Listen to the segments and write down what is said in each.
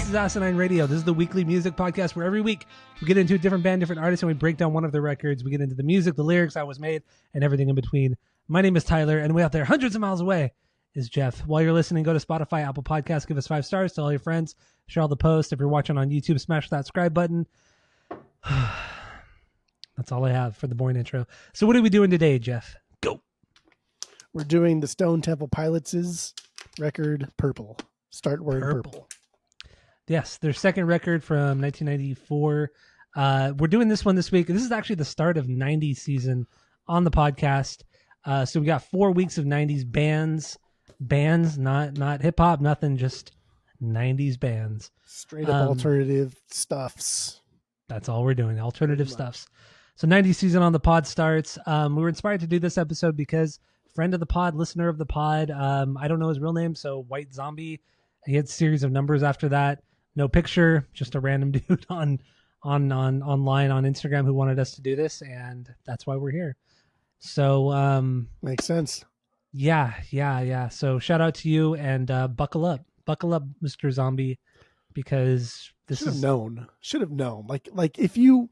This is Asinine Radio. This is the weekly music podcast where every week we get into a different band, different artist, and we break down one of their records. We get into the music, the lyrics, how it was made, and everything in between. My name is Tyler, and way out there, hundreds of miles away, is Jeff. While you're listening, go to Spotify, Apple Podcasts, give us 5 stars, tell all your friends, share all the posts. If you're watching on YouTube, smash that subscribe button. That's all I have for the boring intro. So what are we doing today, Jeff? Go. We're doing the Stone Temple Pilots' record, Purple. Start Wearing Purple. Yes, their second record from 1994. We're doing this one this week. This is actually the start of 90s season on the podcast. So we got 4 weeks of 90s bands, not hip hop, nothing, just 90s bands. Straight up alternative stuffs. That's all we're doing, alternative stuffs. So 90s season on the pod starts. We were inspired to do this episode because friend of the pod, listener of the pod, I don't know his real name, so White Zombie. He had a series of numbers after that. No picture, just a random dude online on Instagram who wanted us to do this, and that's why we're here. So makes sense. Yeah. So shout out to you, and buckle up, Mr. Zombie, because this should have known. Like if you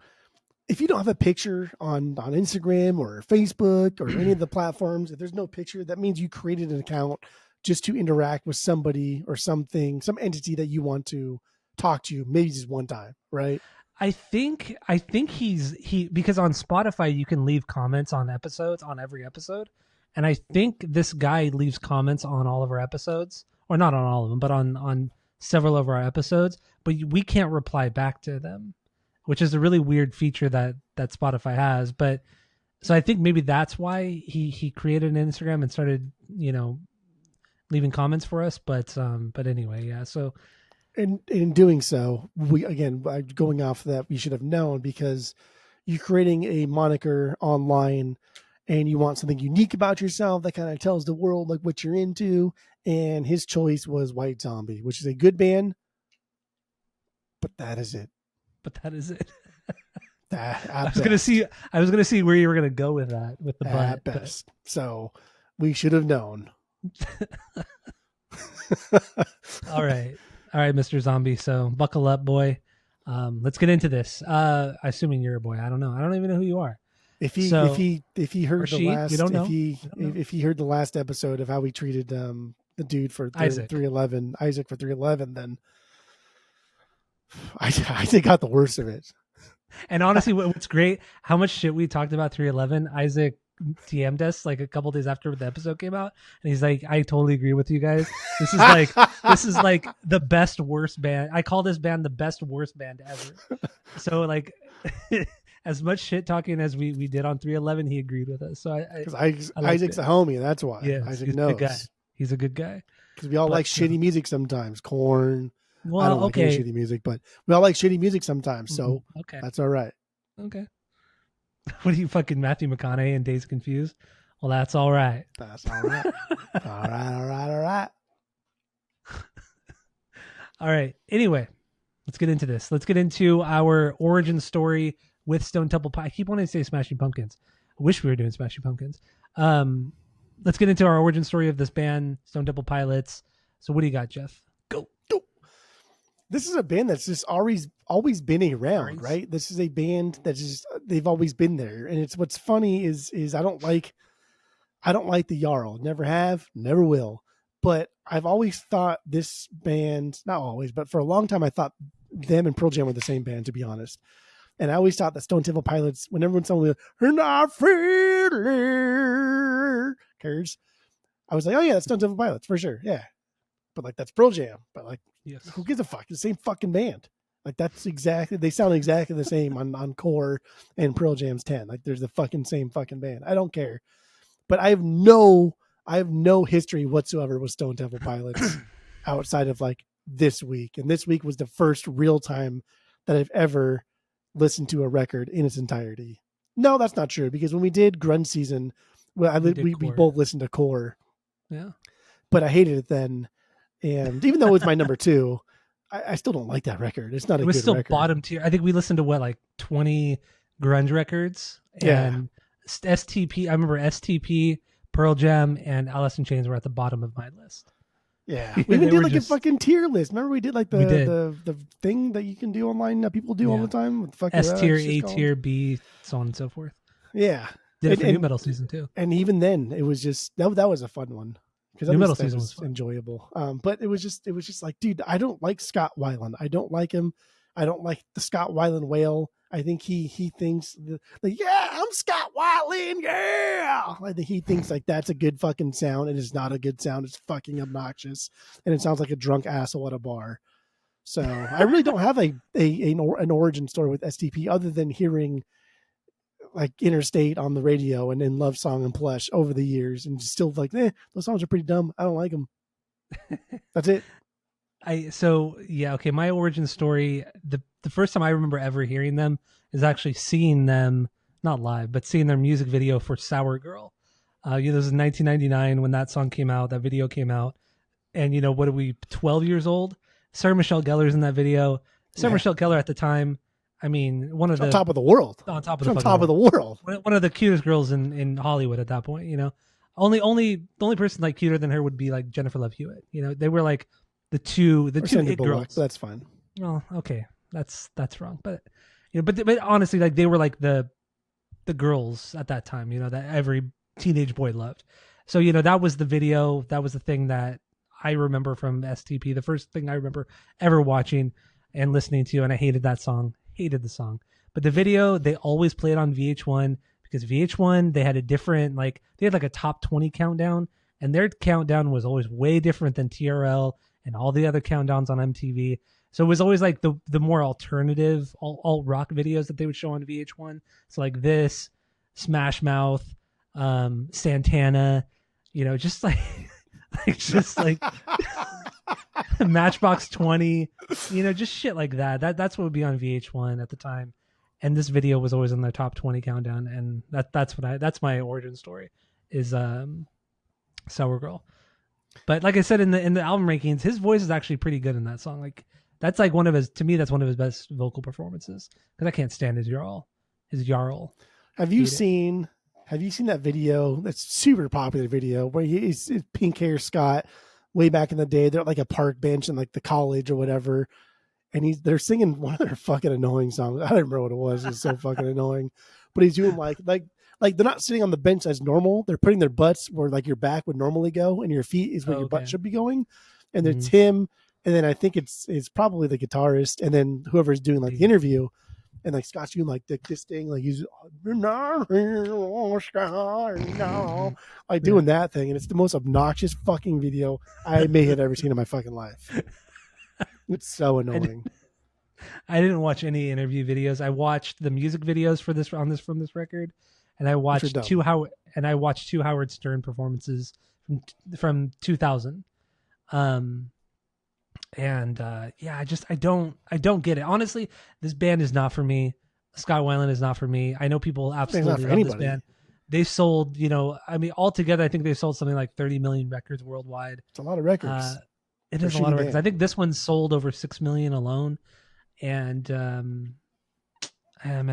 don't have a picture on Instagram or Facebook or any of the platforms, if there's no picture, that means you created an account just to interact with somebody or something, some entity that you want to talk to, maybe just one time, right? I think he because on Spotify you can leave comments on episodes, on every episode, and I think this guy leaves comments on all of our episodes, or not on all of them, but on several of our episodes, but we can't reply back to them, which is a really weird feature that Spotify has. But so I think maybe that's why he created an Instagram and started, leaving comments for us. But anyway, yeah. So in doing so, going off that, we should have known, because you're creating a moniker online and you want something unique about yourself that kind of tells the world like what you're into. And his choice was White Zombie, which is a good band, but that is it. I was gonna see where you were gonna go with that, with the at best. So we should have known. All right, Mr. Zombie. So buckle up, boy. Let's get into this. Assuming you're a boy, I don't know. I don't even know who you are. If he heard the last, we don't know. If he heard the last episode of how we treated the dude for Isaac 311, then I got the worst of it. And honestly, what's great, how much shit we talked about 311. Isaac TM'd us like a couple days after the episode came out, and he's like, I totally agree with you guys. This is like the best worst band. I call this band the best worst band ever. So like as much shit talking as we did on 311, he agreed with us. So Isaac's a homie, that's why. Yeah, Isaac knows. He's a good guy. Because we all like shitty music sometimes. Korn. Well, I don't like any shitty music, but we all like shitty music sometimes. So that's all right. Okay. What are you, fucking Matthew McConaughey and Days Confused? Well, that's all right. That's all right. All right. All right. Anyway, let's get into this. Let's get into our origin story with Stone Temple Pilots. I keep wanting to say Smashing Pumpkins. I wish we were doing Smashing Pumpkins. Let's get into our origin story of this band, Stone Temple Pilots. So what do you got, Jeff? Go. This is a band that's just always been around, right? This is a band that just, they've always been there. And it's, what's funny is I don't like the Jarl. Never have, never will. But I've always thought this band, not always, but for a long time, I thought them and Pearl Jam were the same band, to be honest. And I always thought that Stone Temple Pilots, when everyone's telling me, "You're not cares," I was like, oh yeah, that's Stone Temple Pilots for sure. Yeah. But like, that's Pearl Jam. But like, yes, who gives a fuck? The same fucking band. Like, they sound exactly the same on Core and Pearl Jam's 10. Like, there's the fucking same fucking band. I don't care. But I have no history whatsoever with Stone Temple Pilots outside of like this week. And this week was the first real time that I've ever listened to a record in its entirety. No, that's not true, because when we did Grunge Season, well, we both listened to Core. Yeah. But I hated it then. And even though it's my number 2, I still don't like that record. It's not a good record. It was still bottom tier. I think we listened to 20 grunge records. And STP, I remember STP, Pearl Jam, and Alice in Chains were at the bottom of my list. Yeah, Yeah, we even they did were like a just fucking tier list. Remember we did like we did. the thing that you can do online that people do all Yeah. the time. What the fuck is S that tier, shit's A called? tier, B, so on and so forth. Yeah, Did it and for New Metal season too. and even then it was just that was a fun one because at New Metal least that season was was fun. enjoyable. But it was just like, dude, I don't like Scott Weiland. I don't like him. I don't like the Scott Weiland wail. I think he thinks like, yeah, I'm Scott Weiland, yeah. I think he thinks like that's a good fucking sound. It is not a good sound. It's fucking obnoxious, and it sounds like a drunk asshole at a bar. So I really don't have an origin story with STP other than hearing like Interstate on the radio and then Love Song and Plush over the years, and just still like, those songs are pretty dumb. I don't like them. That's it. Okay, my origin story, the first time I remember ever hearing them is actually seeing them, not live, but seeing their music video for Sour Girl. This was in 1999 when that song came out, that video came out. And what are we, 12 years old? Sarah Michelle Gellar's in that video. Sarah Michelle Gellar at the time, I mean, one of on top of the world. On top of the world. One of the cutest girls in Hollywood at that point, the only person like cuter than her would be like Jennifer Love Hewitt. They were like the two it girls. That's fine. Well, okay, that's wrong, but but honestly, like they were like the girls at that time, that every teenage boy loved. So that was the video, that was the thing that I remember from STP, the first thing I remember ever watching and listening to, and I hated that song, hated the song. But the video, they always played on VH1 because VH1, they had a different, like, they had like a top 20 countdown, and their countdown was always way different than TRL and all the other countdowns on MTV. So it was always like the more alternative, all rock videos that they would show on VH1. So like this, Smash Mouth, Santana, just like, just like Matchbox 20, just shit like that. That's what would be on VH1 at the time. And this video was always in their top 20 countdown, and that's my origin story is Sour Girl. But like I said in the album rankings, his voice is actually pretty good in that song. Like that's like that's one of his best vocal performances, because I can't stand his Jarl. Have you seen that video? That's super popular video where he's pink hair Scott way back in the day. They're at like a park bench in like the college or whatever, and they're singing one of their fucking annoying songs. I don't remember what it was. It's so fucking annoying. But he's doing like they're not sitting on the bench as normal. They're putting their butts where like your back would normally go, and your feet is where your butt should be going. And it's him, and then I think it's probably the guitarist, and then whoever's doing like the interview. And like Scott's doing like this thing, like he's like doing that thing, and it's the most obnoxious fucking video I may have ever seen in my fucking life. It's so annoying. I didn't watch any interview videos. I watched the music videos from this record, and I watched two Howard Stern performances from 2000. I don't get it. Honestly, this band is not for me. Scott Weiland is not for me. I know people absolutely love this band. They sold, altogether, I think they sold something like 30 million records worldwide. It's a lot of records. It is a lot of records. I think this one sold over 6 million alone. And, man,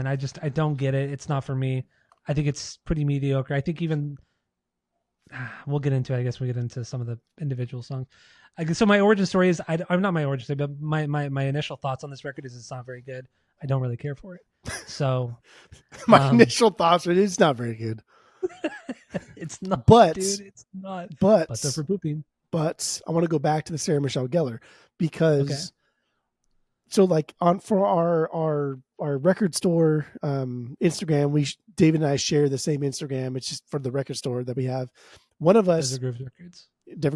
I don't get it. It's not for me. I think it's pretty mediocre. I think even, we'll get into it. I guess we'll get into some of the individual songs. So my origin story is, I'm not my origin story, but my initial thoughts on this record is it's not very good. I don't really care for it. So my initial thoughts are it's not very good. It's not, dude. It's not. But they're for pooping. But I want to go back to the Sarah Michelle Gellar because so like for our record store Instagram, David and I share the same Instagram. It's just for the record store that we have. One of us, Desert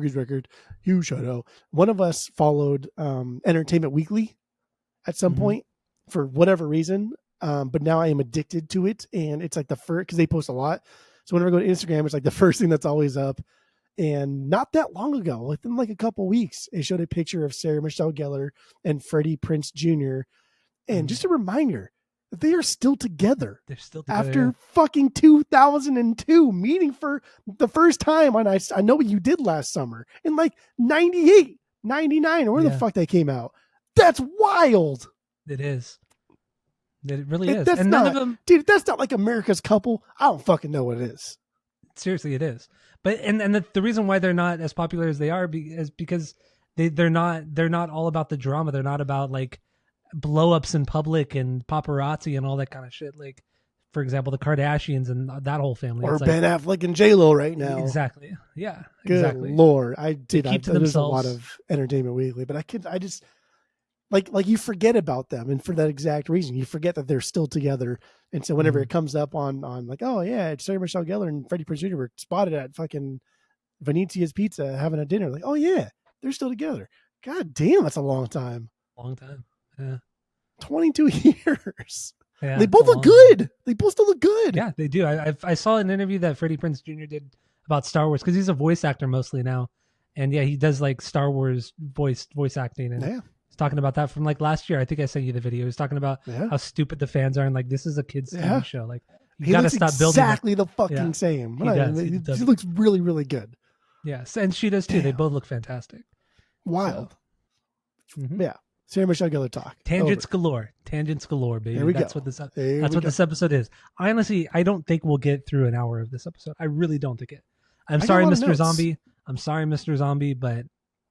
Grooves Record, huge shout out. One of us followed Entertainment Weekly at some point for whatever reason, but now I am addicted to it, and it's like the first, because they post a lot. So whenever I go to Instagram, it's like the first thing that's always up. And not that long ago, within like a couple weeks, it showed a picture of Sarah Michelle Gellar and Freddie Prinze Jr. And just a reminder that they are still together. They're still together after fucking 2002, meeting for the first time. And I know what you did last summer in like 98, 99, or where the fuck they came out. That's wild. It is. It really is. And none of them, dude, that's not like America's Couple. I don't fucking know what it is. seriously, it is. But and the reason why they're not as popular as they are is because they're not all about the drama. They're not about like blow ups in public and paparazzi and all that kind of shit. Like, for example, the Kardashians and that whole family. Or It's Ben Affleck and J-Lo right now. Exactly. Yeah. Good Exactly. Lord. Keep to there's a themselves. lot of Entertainment Weekly, but I just like you forget about them, and for that exact reason, you forget that they're still together. And so whenever it comes up on like, oh yeah, Sarah Michelle Gellar and Freddie Prinze Jr. were spotted at fucking Venetia's Pizza having a dinner, like, oh yeah, they're still together. God damn, that's a long time. Long time. Yeah. 22 years. Yeah, They both look good. They both still look good. Yeah, they do. I saw an interview that Freddie Prinze Jr. did about Star Wars because he's a voice actor mostly now, and yeah, he does like Star Wars voice acting, and Yeah. he's talking about that from like last year. I think I sent you the video. He's talking about Yeah. how stupid the fans are, and like this is a kids' Yeah. TV show. Like you He gotta looks stop building. exactly the fucking Yeah. same. He does. He He does. looks really, really good. Yes, and she does too. They Damn. both look fantastic. Wild. Mhm. Yeah. Sarah Michelle Gellar talk. Tangents Over. galore. Tangents galore, baby. There we That's go. what this. There That's we what go. this episode is. Honestly, I don't think we'll get through an hour of this episode. I really don't think it. I'm I got a sorry, lot of Mr. notes. Zombie. I'm sorry, Mr. Zombie, but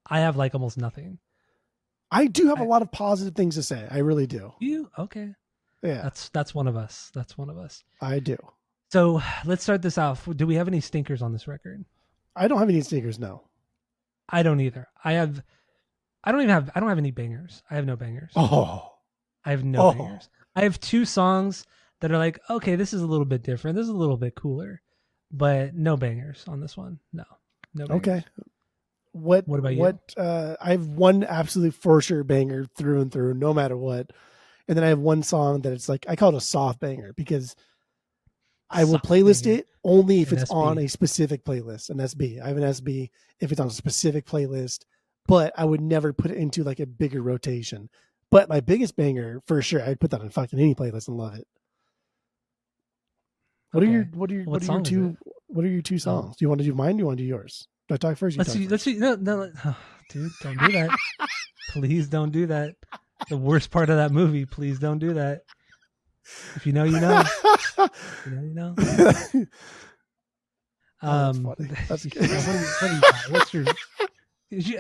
I have like almost nothing. I do have a lot of positive things to say. I really do. You okay? Yeah, That's one of us. That's one of us. I do. So let's start this off. Do we have any stinkers on this record? I don't have any stinkers, no. I don't either. I don't have any bangers. I have no bangers. Oh. I have no Oh. bangers. I have two songs that are like, okay, this is a little bit different. This is a little bit cooler, but no bangers on this one. No bangers. Okay. What about you? I have one absolute for sure banger through and through, no matter what. And then I have one song that it's like, I call it a soft banger because I will Soft playlist banger. it only if An it's SB. on a specific playlist, an SB. I have an SB if it's on a specific playlist, but I would never put it into like a bigger rotation. But my biggest banger, for sure, I'd put that on fucking any playlist and love it. What are your song is two it? what are your two songs? Do you want to do mine? Do you want to do yours? Do I talk first? You Let's talk see. first? Let's see. No, dude, don't do that. Please don't do that. The worst part of that movie. Please don't do that. If you know, you know. If you know, you know. That's funny. That's good. what do you got? What's your?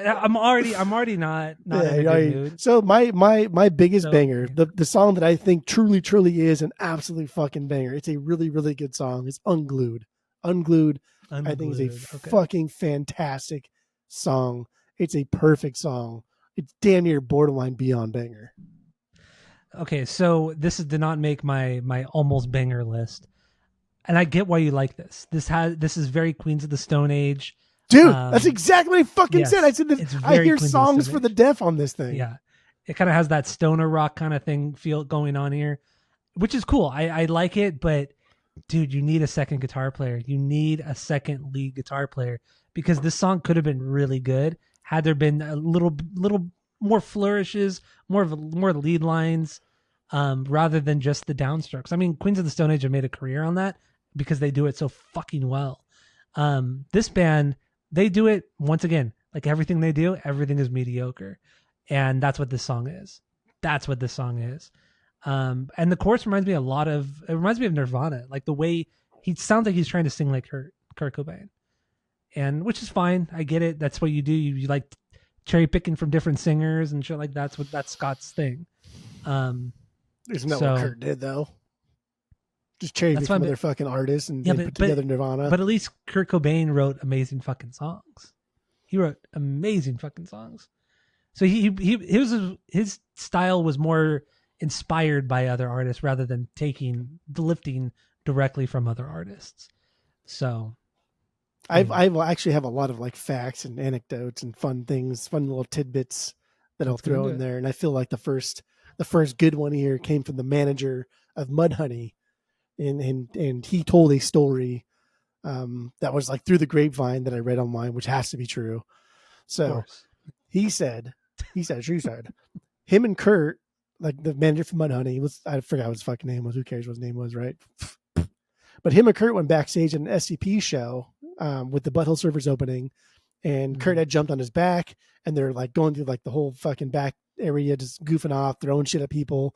I'm already not in a good mood. So my biggest So, banger, yeah. the song that I think truly is an absolute fucking banger. It's a really, really good song. It's Unglued. Unglued, I think is a Unglued. Okay. fucking fantastic song. It's a perfect song. It's damn near borderline beyond banger. Okay, so did not make my almost banger list, and I get why you like this. This is very Queens of the Stone Age. Dude, that's exactly what I fucking yes, said. I said it's this. I very hear Queens of the songs Stone for the Age. deaf on this thing. Yeah, it kind of has that stoner rock kind of thing feel going on here, which is cool. I like it, but dude, you need a second guitar player. You need a second lead guitar player because this song could have been really good had there been a little more flourishes, more lead lines, rather than just the downstrokes. I mean, Queens of the Stone Age have made a career on that because they do it so fucking well. This band, they do it once again, like everything they do, everything is mediocre. And that's what this song is. That's what this song is. And the chorus reminds me of Nirvana, like the way he sounds like he's trying to sing like Kurt Cobain. And which is fine. I get it. That's what you do. You like cherry picking from different singers and shit like that's Scott's thing. Isn't that So- what Kurt did though? Just cherry pick That's from what I other fucking artists and Yeah, they put together Nirvana. But at least Kurt Cobain wrote amazing fucking songs. He wrote amazing fucking songs. So his style was more inspired by other artists rather than lifting directly from other artists. So I actually have a lot of like facts and anecdotes and fun things, fun little tidbits that I'll Let's get throw into in it. there. And I feel like the first good one here came from the manager of Mudhoney, and he told a story that was like through the grapevine that I read online, which has to be true. of So course. she said, him and Kurt, like the manager from Mudhoney, I forgot what his fucking name was. Who cares what his name was, right? But him and Kurt went backstage at an SCP show with the Butthole Surfers opening, and Kurt had jumped on his back, and they're like going through like the whole fucking back area, just goofing off, throwing shit at people.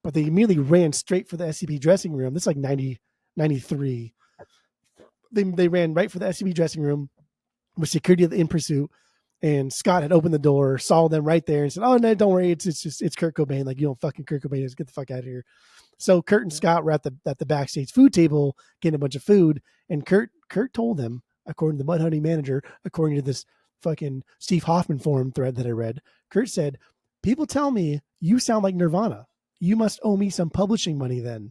But they immediately ran straight for the SCP dressing room. This is like 93. they ran right for the SCB dressing room with security in pursuit. And Scott had opened the door, saw them right there, and said, "Oh no, don't worry, it's Kurt Cobain. Like, you don't fucking Kurt Cobain is. Get the fuck out of here." So Kurt and Scott were at the backstage food table getting a bunch of food, and Kurt told them, according to the Mudhoney manager, according to this fucking Steve Hoffman forum thread that I read, Kurt said, "People tell me you sound like Nirvana. You must owe me some publishing money then."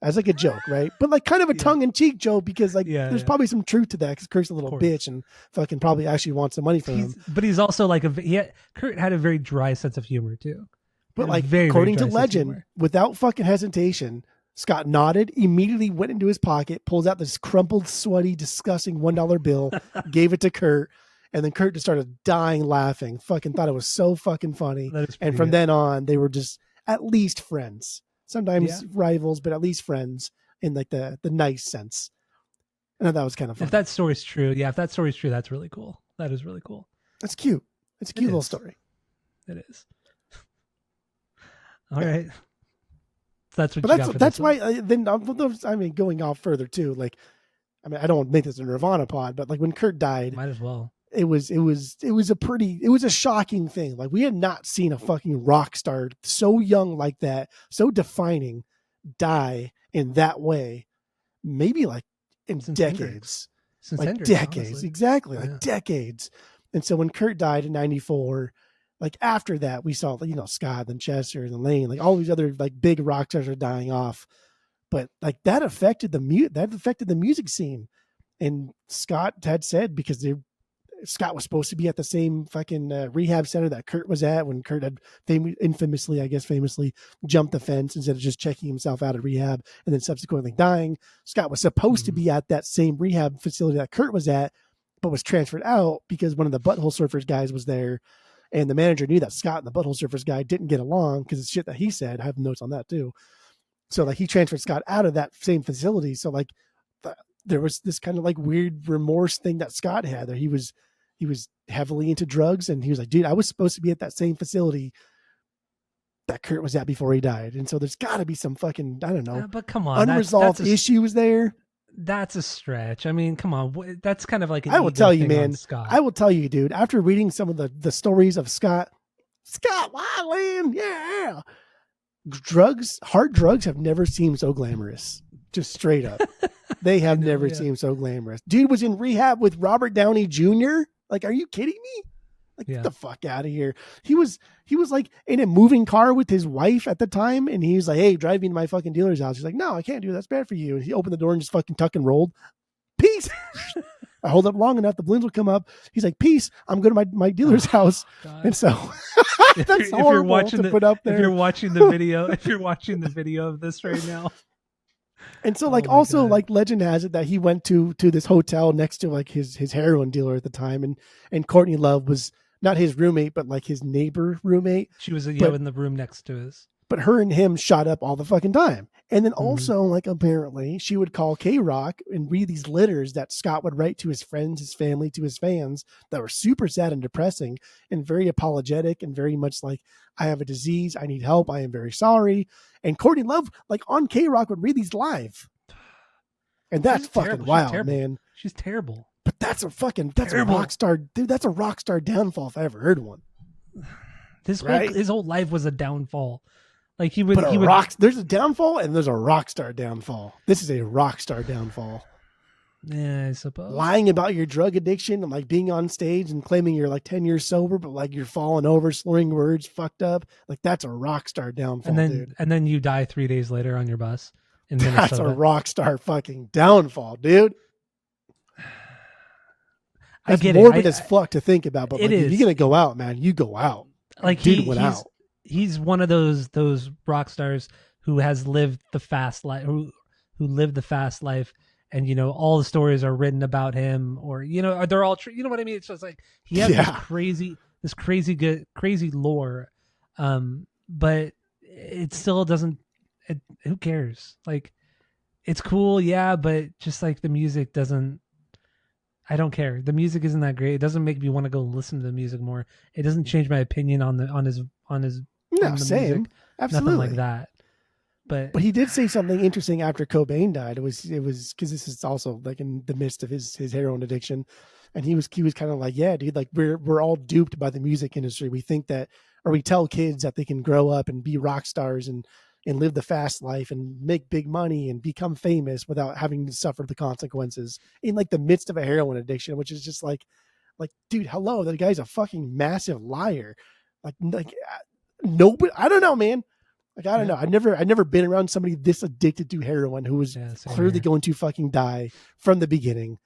As like a joke, right? But like kind of a tongue-in-cheek joke, because like there's probably some truth to that, because Kurt's a little bitch and fucking probably actually wants some money from him. But he's also like Kurt had a very dry sense of humor too. But like according to legend, without fucking hesitation, Scott nodded, immediately went into his pocket, pulls out this crumpled, sweaty, disgusting $1 bill, gave it to Kurt, and then Kurt just started dying laughing. Fucking thought it was so fucking funny. And from then on, they were just at least friends. Sometimes rivals, but at least friends in like the nice sense. And that was kind of fun. If that story's true, that's really cool. That is really cool. That's cute. It's a cute little story. It is. All right. That's what. But that's why. Then I mean, going off further too. Like, I mean, I don't make this a Nirvana pod, but like when Kurt died, might as well. It was a shocking thing. Like, we had not seen a fucking rock star so young like that, so defining, die in that way. Maybe like in decades. Since like Hendrix, decades, honestly. exactly, like decades. And so when Kurt died in '94, like after that, we saw, you know, Scott and Chester and Lane, like all these other like big rock stars are dying off. But like that affected the music scene. And Scott had said, because Scott was supposed to be at the same fucking rehab center that Kurt was at when Kurt had famously jumped the fence instead of just checking himself out of rehab and then subsequently dying. Scott was supposed to be at that same rehab facility that Kurt was at, but was transferred out because one of the Butthole Surfers guys was there. And the manager knew that Scott and the Butthole Surfers guy didn't get along because it's shit that he said. I have notes on that too. So like he transferred Scott out of that same facility. So like there was this kind of like weird remorse thing that Scott had there. He was heavily into drugs, and he was like, dude, I was supposed to be at that same facility that Kurt was at before he died. And so there's got to be some fucking, I don't know, but come on, unresolved issues there. That's a stretch. I mean, come on. That's kind of like I will tell you, man. I will tell you, dude, after reading some of the stories of Scott Weiland, yeah. Hard drugs have never seemed so glamorous. Just straight up. They have never seemed so glamorous. Dude was in rehab with Robert Downey Jr. Like, are you kidding me? Like, get the fuck out of here. He was like in a moving car with his wife at the time, and he was like, hey, drive me to my fucking dealer's house. He's like, no, I can't do that. That's bad for you. And he opened the door and just fucking tuck and rolled. Peace. I hold up long enough, the balloons will come up. He's like, peace, I'm going to my dealer's house. God. And so that's horrible to put up there. If you're watching the video of this right now. And so like also God. Like legend has it that he went to this hotel next to like his heroin dealer at the time, and Courtney Love was not his roommate, but like his neighbor roommate. She was in the room next to his. But her and him shot up all the fucking time. And then also, like, apparently she would call K-Rock and read these letters that Scott would write to his friends, his family, to his fans that were super sad and depressing and very apologetic and very much like, I have a disease. I need help. I am very sorry. And Courtney Love, like on K-Rock, would read these live. And that's fucking wild, man. She's terrible. But that's a rock star, dude. That's a rock star downfall if I ever heard one. His whole life was a downfall. Like there's a downfall and there's a rock star downfall. This is a rock star downfall. Yeah, I suppose. Lying about your drug addiction and like being on stage and claiming you're like 10 years sober, but like you're falling over, slurring words, fucked up. Like that's a rock star downfall, dude. And then you die 3 days later on your bus in Minnesota. That's a rock star fucking downfall, dude. That's morbid as fuck to think about, but like, if you're gonna go out, man, you go out. Like dude went out. He's one of those rock stars who has lived the fast life, who lived the fast life, and you know all the stories are written about him, or you know they're all true. You know what I mean? It's just like he has this crazy lore, but it still doesn't. Who cares? Like it's cool, yeah, but just like the music doesn't. I don't care. The music isn't that great. It doesn't make me want to go listen to the music more. It doesn't change my opinion on his. No, same. Music. Absolutely. Nothing like that. But he did say something interesting after Cobain died. It was because this is also like in the midst of his heroin addiction, and he was kind of like, yeah, dude, like we're all duped by the music industry. We think that, or we tell kids that they can grow up and be rock stars and live the fast life and make big money and become famous without having to suffer the consequences in like the midst of a heroin addiction, which is just like, dude, hello, that guy's a fucking massive liar. Like nobody, I don't know, man. Like, I don't know. I've never been around somebody this addicted to heroin who was clearly going to fucking die from the beginning.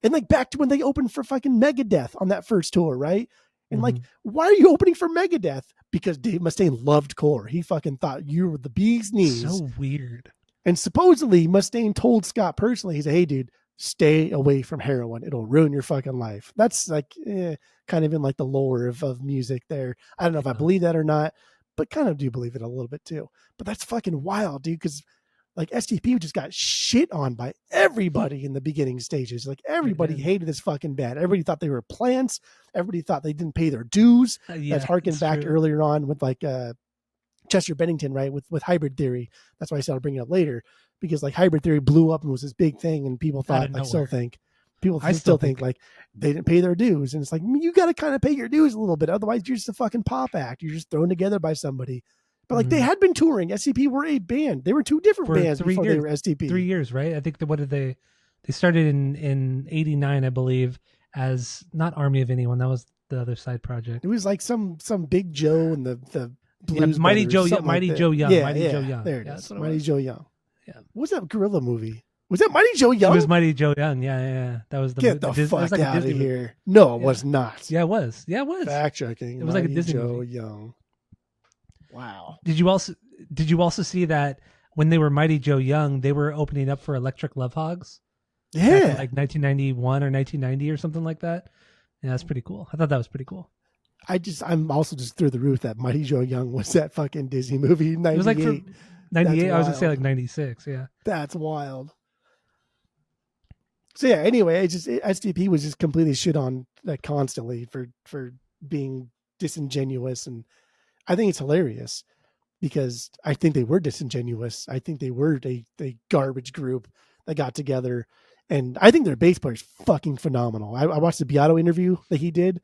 And like back to when they opened for fucking Megadeth on that first tour, right? And like, why are you opening for Megadeth? Because Dave Mustaine loved Core. He fucking thought you were the bee's knees. So weird. And supposedly Mustaine told Scott personally, he said, hey, dude, stay away from heroin. It'll ruin your fucking life. That's like kind of in like the lore of music there. I don't know if I believe that or not, but kind of do believe it a little bit too. But that's fucking wild, dude, because like STP just got shit on by everybody in the beginning stages. Like everybody hated this fucking band. Everybody thought they were plants. Everybody thought they didn't pay their dues. That's harkened back earlier on with like Chester Bennington, right? With Hybrid Theory. That's why I started bringing it up later, because like Hybrid Theory blew up and was this big thing, and people thought, I still think like they didn't pay their dues. And it's like, you got to kind of pay your dues a little bit. Otherwise you're just a fucking pop act. You're just thrown together by somebody. But like they had been touring. SCP were a band. They were two different bands before they were STP. 3 years, right? I think they started in 89, I believe, as not Army of Anyone. That was the other side project. It was like some Big Joe and the Blues Mighty Brothers, Joe, Mighty like Joe Young. Yeah, Mighty Joe Young. There it is. Mighty Joe Young. Yeah. What was that gorilla movie? Was that Mighty Joe Young? It was Mighty Joe Young. Yeah. That was the Get the fuck out of here. No, it was not. Yeah, it was. Yeah, it was. Fact checking. It was like a Disney Joe movie. Young. Wow. Did you also see that when they were Mighty Joe Young, they were opening up for Electric Love Hogs? Yeah. Like 1991 or 1990 or something like that. Yeah, that's pretty cool. I thought that was pretty cool. I'm also just through the roof that Mighty Joe Young was that fucking Disney movie. 98. It was like 98. I was gonna say like 96. Yeah. That's wild. So yeah. Anyway, STP was just completely shit on like constantly for being disingenuous, and I think it's hilarious because I think they were disingenuous. I think they were a garbage group that got together, and I think their bass player is fucking phenomenal. I watched the Beato interview that he did.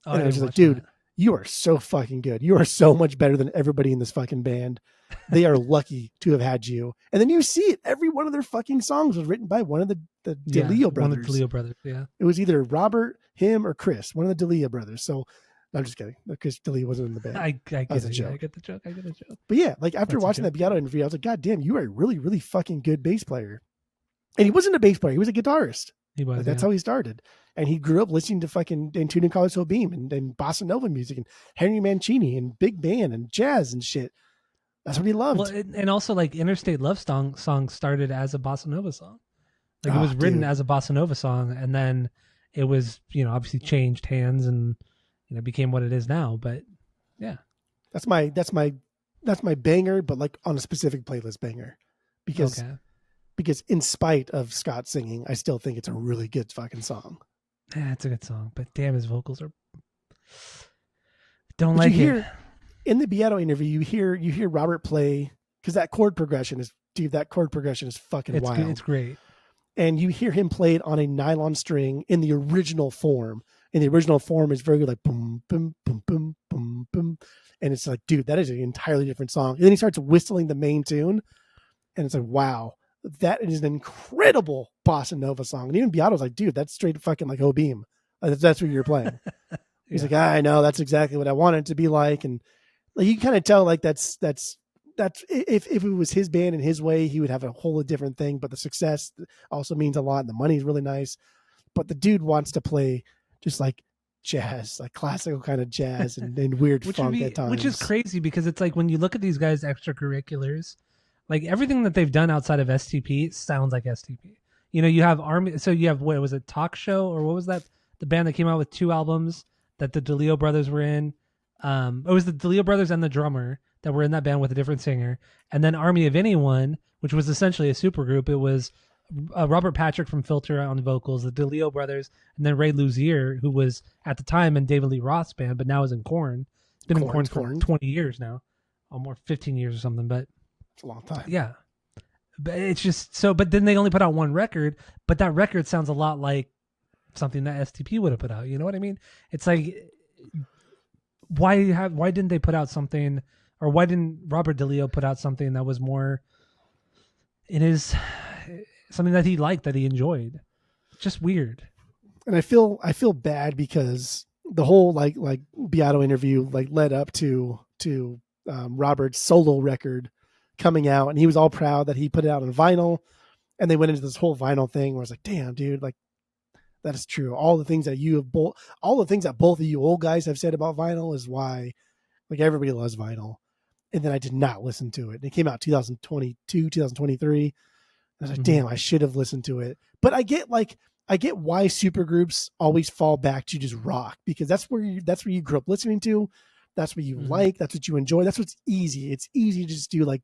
And I was just like, dude, you are so fucking good. You are so much better than everybody in this fucking band. They are lucky to have had you. And then you see it. Every one of their fucking songs was written by one of the DeLeo brothers. One of the DeLeo brothers, yeah. It was either Robert, him, or Chris, one of the DeLeo brothers. So I'm just kidding. Chris DeLeo wasn't in the band. I get a it. joke. I get the joke. But yeah, like after watching that Beato interview, I was like, God damn, you are a really, really fucking good bass player. And he wasn't a bass player. He was a guitarist. He was. Like, that's how he started. And he grew up listening to fucking Tuning Calypso Beam and bossa nova music and Henry Mancini and big band and jazz and shit. That's what he loved. Well, and also like Interstate Love song started as a bossa nova song. Like it was written as a bossa nova song, and then it was, obviously changed hands and became what it is now. But yeah, that's my banger, but like on a specific playlist banger, because in spite of Scott singing, I still think it's a really good fucking song. Yeah, it's a good song, but damn, his vocals are don't like it. In the Beato interview, you hear Robert play, because that chord progression is fucking wild. It's great. And you hear him play it on a nylon string in the original form. And the original form is very good, like boom, boom, boom, boom, boom, boom. And it's like, dude, that is an entirely different song. And then he starts whistling the main tune. And it's like, wow, that is an incredible bossa nova song. And even Beato's like, dude, that's straight fucking like Obeem. That's what you're playing. He's like, I know, that's exactly what I want it to be like. And like, you kind of tell like that's if it was his band and his way, he would have a whole different thing. But the success also means a lot, and the money's really nice. But the dude wants to play just like jazz, like classical kind of jazz and weird funk at times. Which is crazy, because it's like when you look at these guys' extracurriculars, like everything that they've done outside of STP sounds like STP. You have Army. So you have, what was it, Talk Show, or what was that? The band that came out with 2 albums that the DeLeo brothers were in. It was the DeLeo brothers and the drummer that were in that band with a different singer. And then Army of Anyone, which was essentially a supergroup. It was Robert Patrick from Filter on the vocals, the DeLeo brothers, and then Ray Luzier, who was at the time in David Lee Roth's band, but now is in Korn. He's been in Korn for 20 years now, almost 15 years or something. But It's a long time. Yeah. But it's just so, but then they only put out one record, but that record sounds a lot like something that STP would have put out. You know what I mean? It's like, why didn't they put out something, or why didn't Robert DeLeo put out something that was more in his, something that he liked, that he enjoyed? Just weird. And I feel bad because the whole like Beato interview like led up to Robert's solo record coming out, and he was all proud that he put it out on vinyl, and they went into this whole vinyl thing where I was like, damn, dude, like that is true. All the things that both of you old guys have said about vinyl is why like everybody loves vinyl. And then I did not listen to it. It came out 2022, 2023. And I was like, damn, I should have listened to it. But I get why supergroups always fall back to just rock, because that's where you grew up listening to. That's what you like. That's what you enjoy. That's what's easy. It's easy to just do like,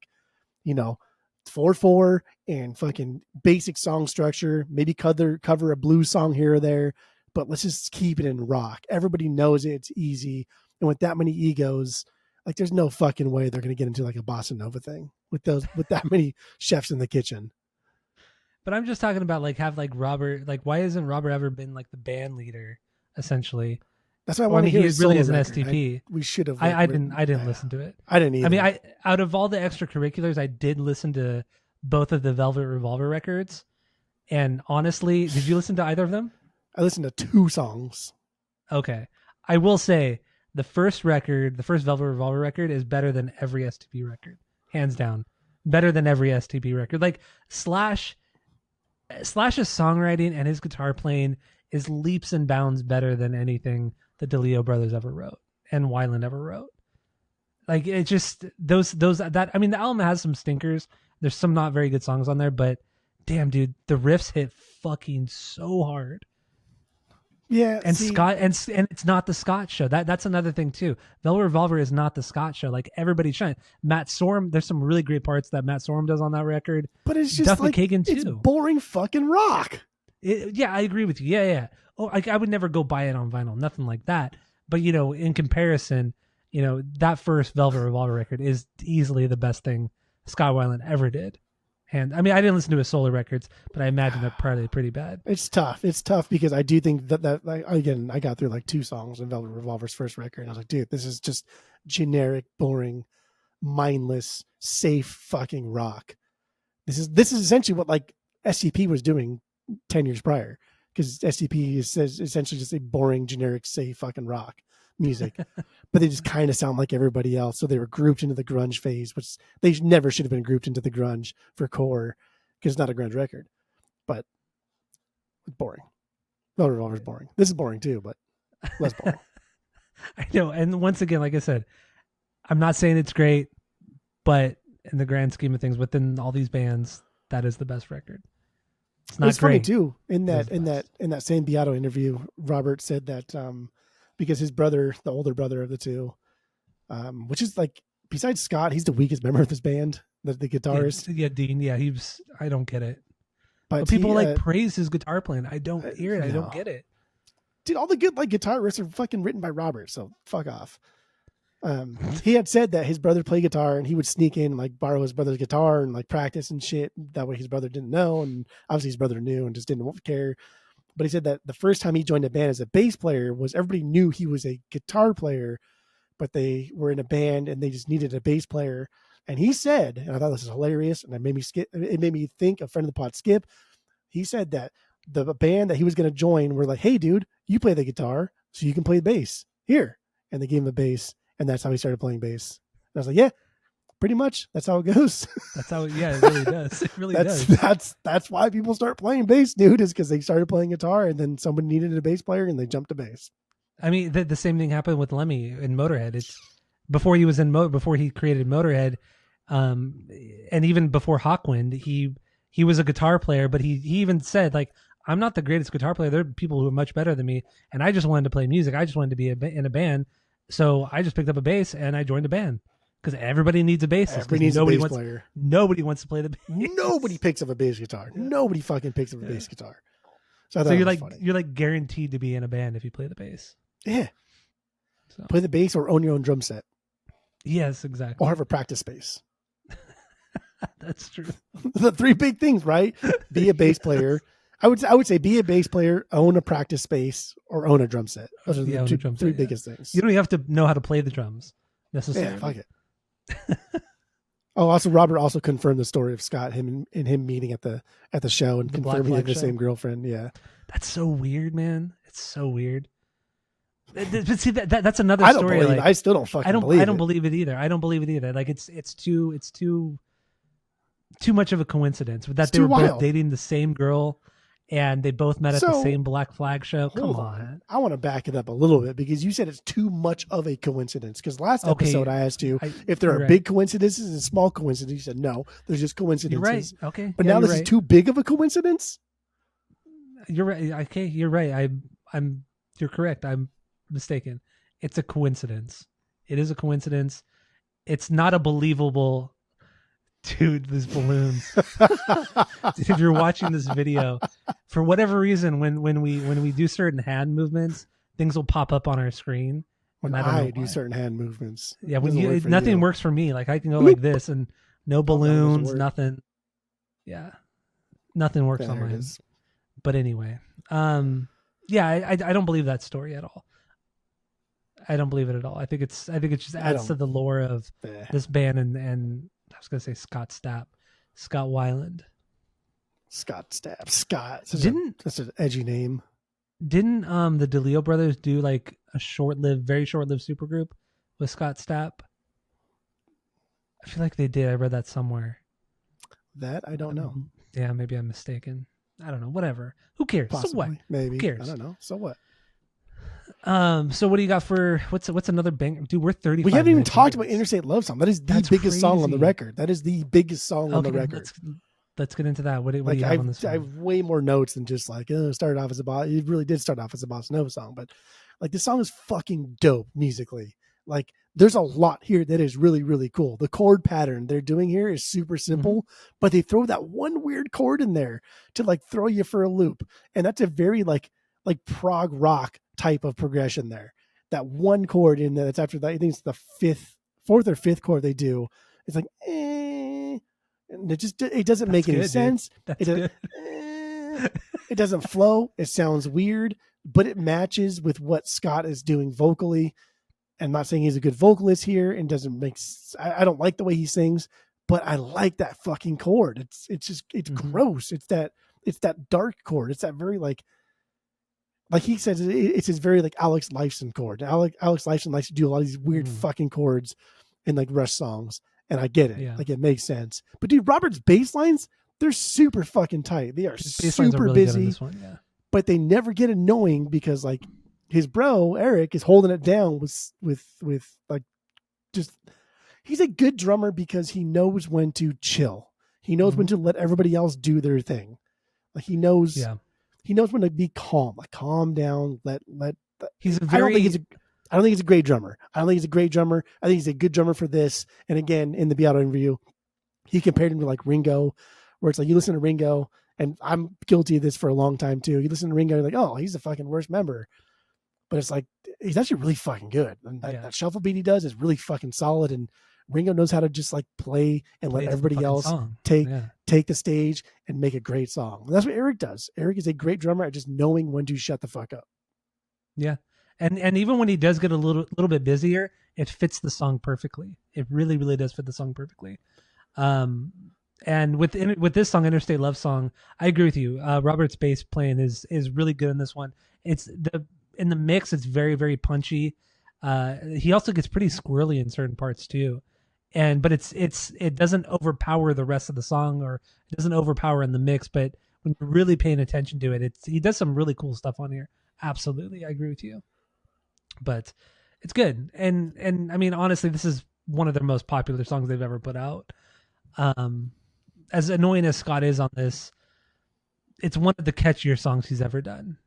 4/4 and fucking basic song structure, maybe cover a blues song here or there, but let's just keep it in rock. Everybody knows it. It's easy. And with that many egos, like there's no fucking way they're going to get into like a bossa nova thing with that many chefs in the kitchen. But I'm just talking about like Robert, like why hasn't Robert ever been like the band leader essentially? That's why I want to hear. He really is an record. STP. We should have. I didn't listen to it. I didn't either. I mean, out of all the extracurriculars, I did listen to both of the Velvet Revolver records. And honestly, did you listen to either of them? I listened to 2 songs. Okay, I will say the first Velvet Revolver record, is better than every STP record, hands down. Better than every STP record. Like Slash's songwriting and his guitar playing is leaps and bounds better than anything the DeLeo brothers ever wrote and Weiland ever wrote. Like it just I mean, the album has some stinkers. There's some not very good songs on there, but damn, dude, the riffs hit fucking so hard. Yeah, and Scott and it's not the Scott show. That's another thing too. Velvet Revolver is not the Scott show. Like everybody's trying. Matt Sorum, there's some really great parts that Matt Sorum does on that record. But it's just Duff like McKagan too. It's boring fucking rock. Yeah, I agree with you. Yeah. Oh, I would never go buy it on vinyl, nothing like that. But in comparison, that first Velvet Revolver record is easily the best thing Scott Weiland ever did. And I mean, I didn't listen to his solo records, but I imagine they're probably pretty bad. It's tough. It's tough because I do think that like, again, I got through like 2 songs on Velvet Revolver's first record, and I was like, dude, this is just generic, boring, mindless, safe fucking rock. This is essentially what like SCP was doing 10 years prior, because SCP is essentially just a boring, generic, safe fucking rock music, but they just kind of sound like everybody else. So they were grouped into the grunge phase, which they never should have been grouped into the grunge for core, because it's not a grunge record. But it's boring. Velvet Revolver's boring. This is boring too, but less boring. I know. And once again, like I said, I'm not saying it's great, but in the grand scheme of things, within all these bands, that is the best record. It's not it's great. Funny too. In that same Beato interview, Robert said that because his brother, the older brother of the two, which is like besides Scott, he's the weakest member of this band, the guitarist. Yeah, Dean. Yeah, I don't get it. But people praise his guitar playing. I don't hear it. I don't get it. Dude, all the good like guitar riffs are fucking written by Robert, so fuck off. He had said that his brother played guitar and he would sneak in and like borrow his brother's guitar and like practice and shit. That way his brother didn't know, and obviously his brother knew and just didn't care. But he said that the first time he joined a band as a bass player was everybody knew he was a guitar player, but they were in a band and they just needed a bass player. And he said, and I thought this was hilarious, and it made me think of friend of the pod Skip. He said that the band that he was going to join were like, hey dude, you play the guitar, so you can play the bass here. And they gave him a bass. And that's how he started playing bass. And I was like, yeah, pretty much. That's how it goes. That's how, yeah, it really does. It really does. That's why people start playing bass, dude, is because they started playing guitar and then someone needed a bass player and they jumped to bass. I mean, the same thing happened with Lemmy in Motorhead. It's before he was before he created Motorhead, and even before Hawkwind, he was a guitar player, but he even said like, I'm not the greatest guitar player. There are people who are much better than me, and I just wanted to play music. I just wanted to be in a band. So I just picked up a bass and I joined a band because everybody needs a bassist. Everybody needs a bass player. Nobody wants to play the bass. Nobody picks up a bass guitar. Nobody fucking picks up a bass guitar. So you're like guaranteed to be in a band if you play the bass. Yeah. So. Play the bass or own your own drum set. Yes, exactly. Or have a practice space. That's true. The three big things, right? Be a bass player. I would say be a bass player, own a practice space, or own a drum set. Those are Yeah, the drum three set, biggest things. You don't even have to know how to play the drums necessarily. Yeah, fuck it. Oh, also Robert also confirmed the story of Scott, him meeting at the show and The Black confirming he had Flag the show. same girlfriend. Yeah, That's so weird, man. It's so weird. But see, that's another I don't story. believe. Like, I still don't fucking believe. I don't believe it either. I don't believe it either. Like it's too much of a coincidence that It's they too were both wild. dating the same girl, and they both met at the So, same Black Flag show. Come Hold on. I want to back it up a little bit because you said it's too much of a coincidence. Because last Okay, episode I asked you if there you're are right. big coincidences and small coincidences. You said no, there's just coincidences. You're right. Okay, But yeah, now you're this right. is too big of a coincidence. You're right. Okay, you're right. You're correct. I'm mistaken. It's a coincidence. It is a coincidence. It's not a believable. Dude, these balloons. If you're watching this video, for whatever reason, when we do certain hand movements, things will pop up on our screen. When and I don't know I do why. certain hand movements, Yeah, It when doesn't work for nothing you. works for me. Like I can go Bloop. like this and no that doesn't balloons, work. nothing. Yeah, nothing works on There it mine. is. But anyway, yeah, I don't believe that story at all. I don't believe it at all. I think it just adds to the lore of Eh. this band and I was gonna say Scott Weiland. Scott Stapp. Scott. That's an edgy name. Didn't the DeLeo brothers do like a very short-lived supergroup with Scott Stapp? I feel like they did. I read that somewhere. That I don't know. Yeah, maybe I'm mistaken. I don't know. Whatever. Who cares? Possibly. So what? Maybe. Who cares? I don't know. So what? So what do you got for what's another banger? Dude, we're 35. We haven't even minutes talked into about this. Interstate Love Song. That is the That's biggest song on the crazy. record. That is the biggest song on the Okay, record. let's get into that. What do Like you have on this I one? have way more notes than just like it started off as it really did start off as a bossa nova song, but like this song is fucking dope musically. Like there's a lot here that is really, really cool. The chord pattern they're doing here is super simple, but they throw that one weird chord in there to like throw you for a loop. And that's a very like prog rock type of progression there. That one chord in there that's after that, I think it's the fourth or fifth chord they do. It's like, and it doesn't make any sense. That's good. It doesn't flow. It sounds weird, but it matches with what Scott is doing vocally. I'm not saying he's a good vocalist here and doesn't make, I don't like the way he sings, but I like that fucking chord. It's gross. It's that dark chord. It's that very like he says, it's his very like Alex Lifeson chord. Alex Lifeson likes to do a lot of these weird fucking chords in like Rush songs. And I get it. Yeah. Like it makes sense. But dude, Robert's bass lines, they're super fucking tight. They are Bass lines super really good busy, on this one, yeah. but they never get annoying because like his bro, Eric, is holding it down with like just, he's a good drummer because he knows when to chill. He knows when to let everybody else do their thing. Like he knows when to be calm, like calm down, let he's a I don't very think he's a great drummer. I don't think he's a great drummer. I think he's a good drummer for this. And again, in the Beato interview, he compared him to like Ringo, where it's like you listen to Ringo, and I'm guilty of this for a long time too. You listen to Ringo, you're like, oh, he's the fucking worst member. But it's like he's actually really fucking good. And that shuffle beat he does is really fucking solid. And Ringo knows how to just like play and let everybody else take the stage and make a great song. And that's what Eric does. Eric is a great drummer at just knowing when to shut the fuck up. Yeah. And even when he does get a little bit busier, it fits the song perfectly. It really, really does fit the song perfectly. And with this song, Interstate Love Song, I agree with you. Robert's bass playing is really good in this one. In the mix, it's very, very punchy. He also gets pretty squirrely in certain parts too. But it doesn't overpower the rest of the song, or it doesn't overpower in the mix. But when you're really paying attention to it, he does some really cool stuff on here. Absolutely, I agree with you. But it's good, and I mean, honestly, this is one of their most popular songs they've ever put out. As annoying as Scott is on this, it's one of the catchier songs he's ever done.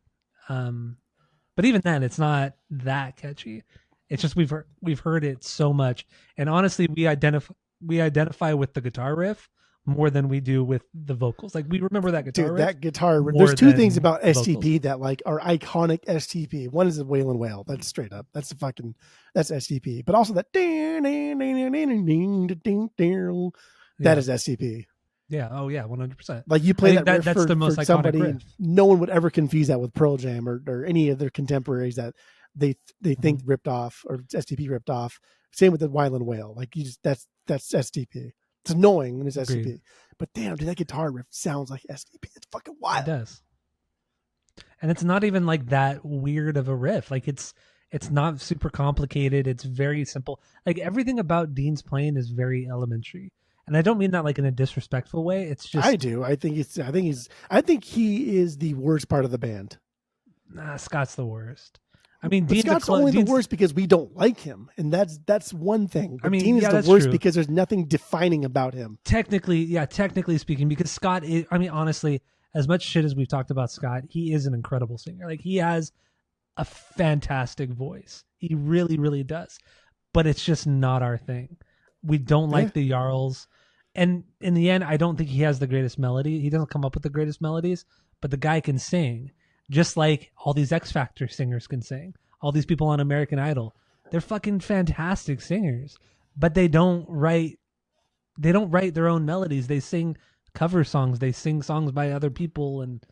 But even then, it's not that catchy. It's just we've heard it so much, and honestly, we identify with the guitar riff more than we do with the vocals. Like we remember that guitar riff. That guitar riff. There's two things about STP that like are iconic STP. One is the Waylon Whale. That's straight up. That's STP. But also that That is STP. Yeah. Oh yeah. 100%. Like you play that riff that's the most for iconic somebody, riff. no one would ever confuse that with Pearl Jam or any of their contemporaries that they think ripped off or STP ripped off. Same with the Wyland Whale. Like you just that's STP. It's annoying when it's Agreed. STP. But damn, dude, that guitar riff sounds like STP. It's fucking wild. It does. And it's not even like that weird of a riff. Like it's not super complicated. It's very simple. Like everything about Dean's playing is very elementary. And I don't mean that like in a disrespectful way. It's just I do. I think he is the worst part of the band. Nah, Scott's the worst. I mean, but Scott's only the worst because we don't like him, and that's one thing. But Dean is the worst because there's nothing defining about him. Technically speaking, because Scott is, I mean, honestly, as much shit as we've talked about Scott, he is an incredible singer. Like he has a fantastic voice. He really, really does. But it's just not our thing. We don't like the Jarls. And in the end, I don't think he has the greatest melody. He doesn't come up with the greatest melodies, but the guy can sing. Just like all these X Factor singers can sing. All these people on American Idol. They're fucking fantastic singers. But they don't write their own melodies. They sing cover songs. They sing songs by other people, and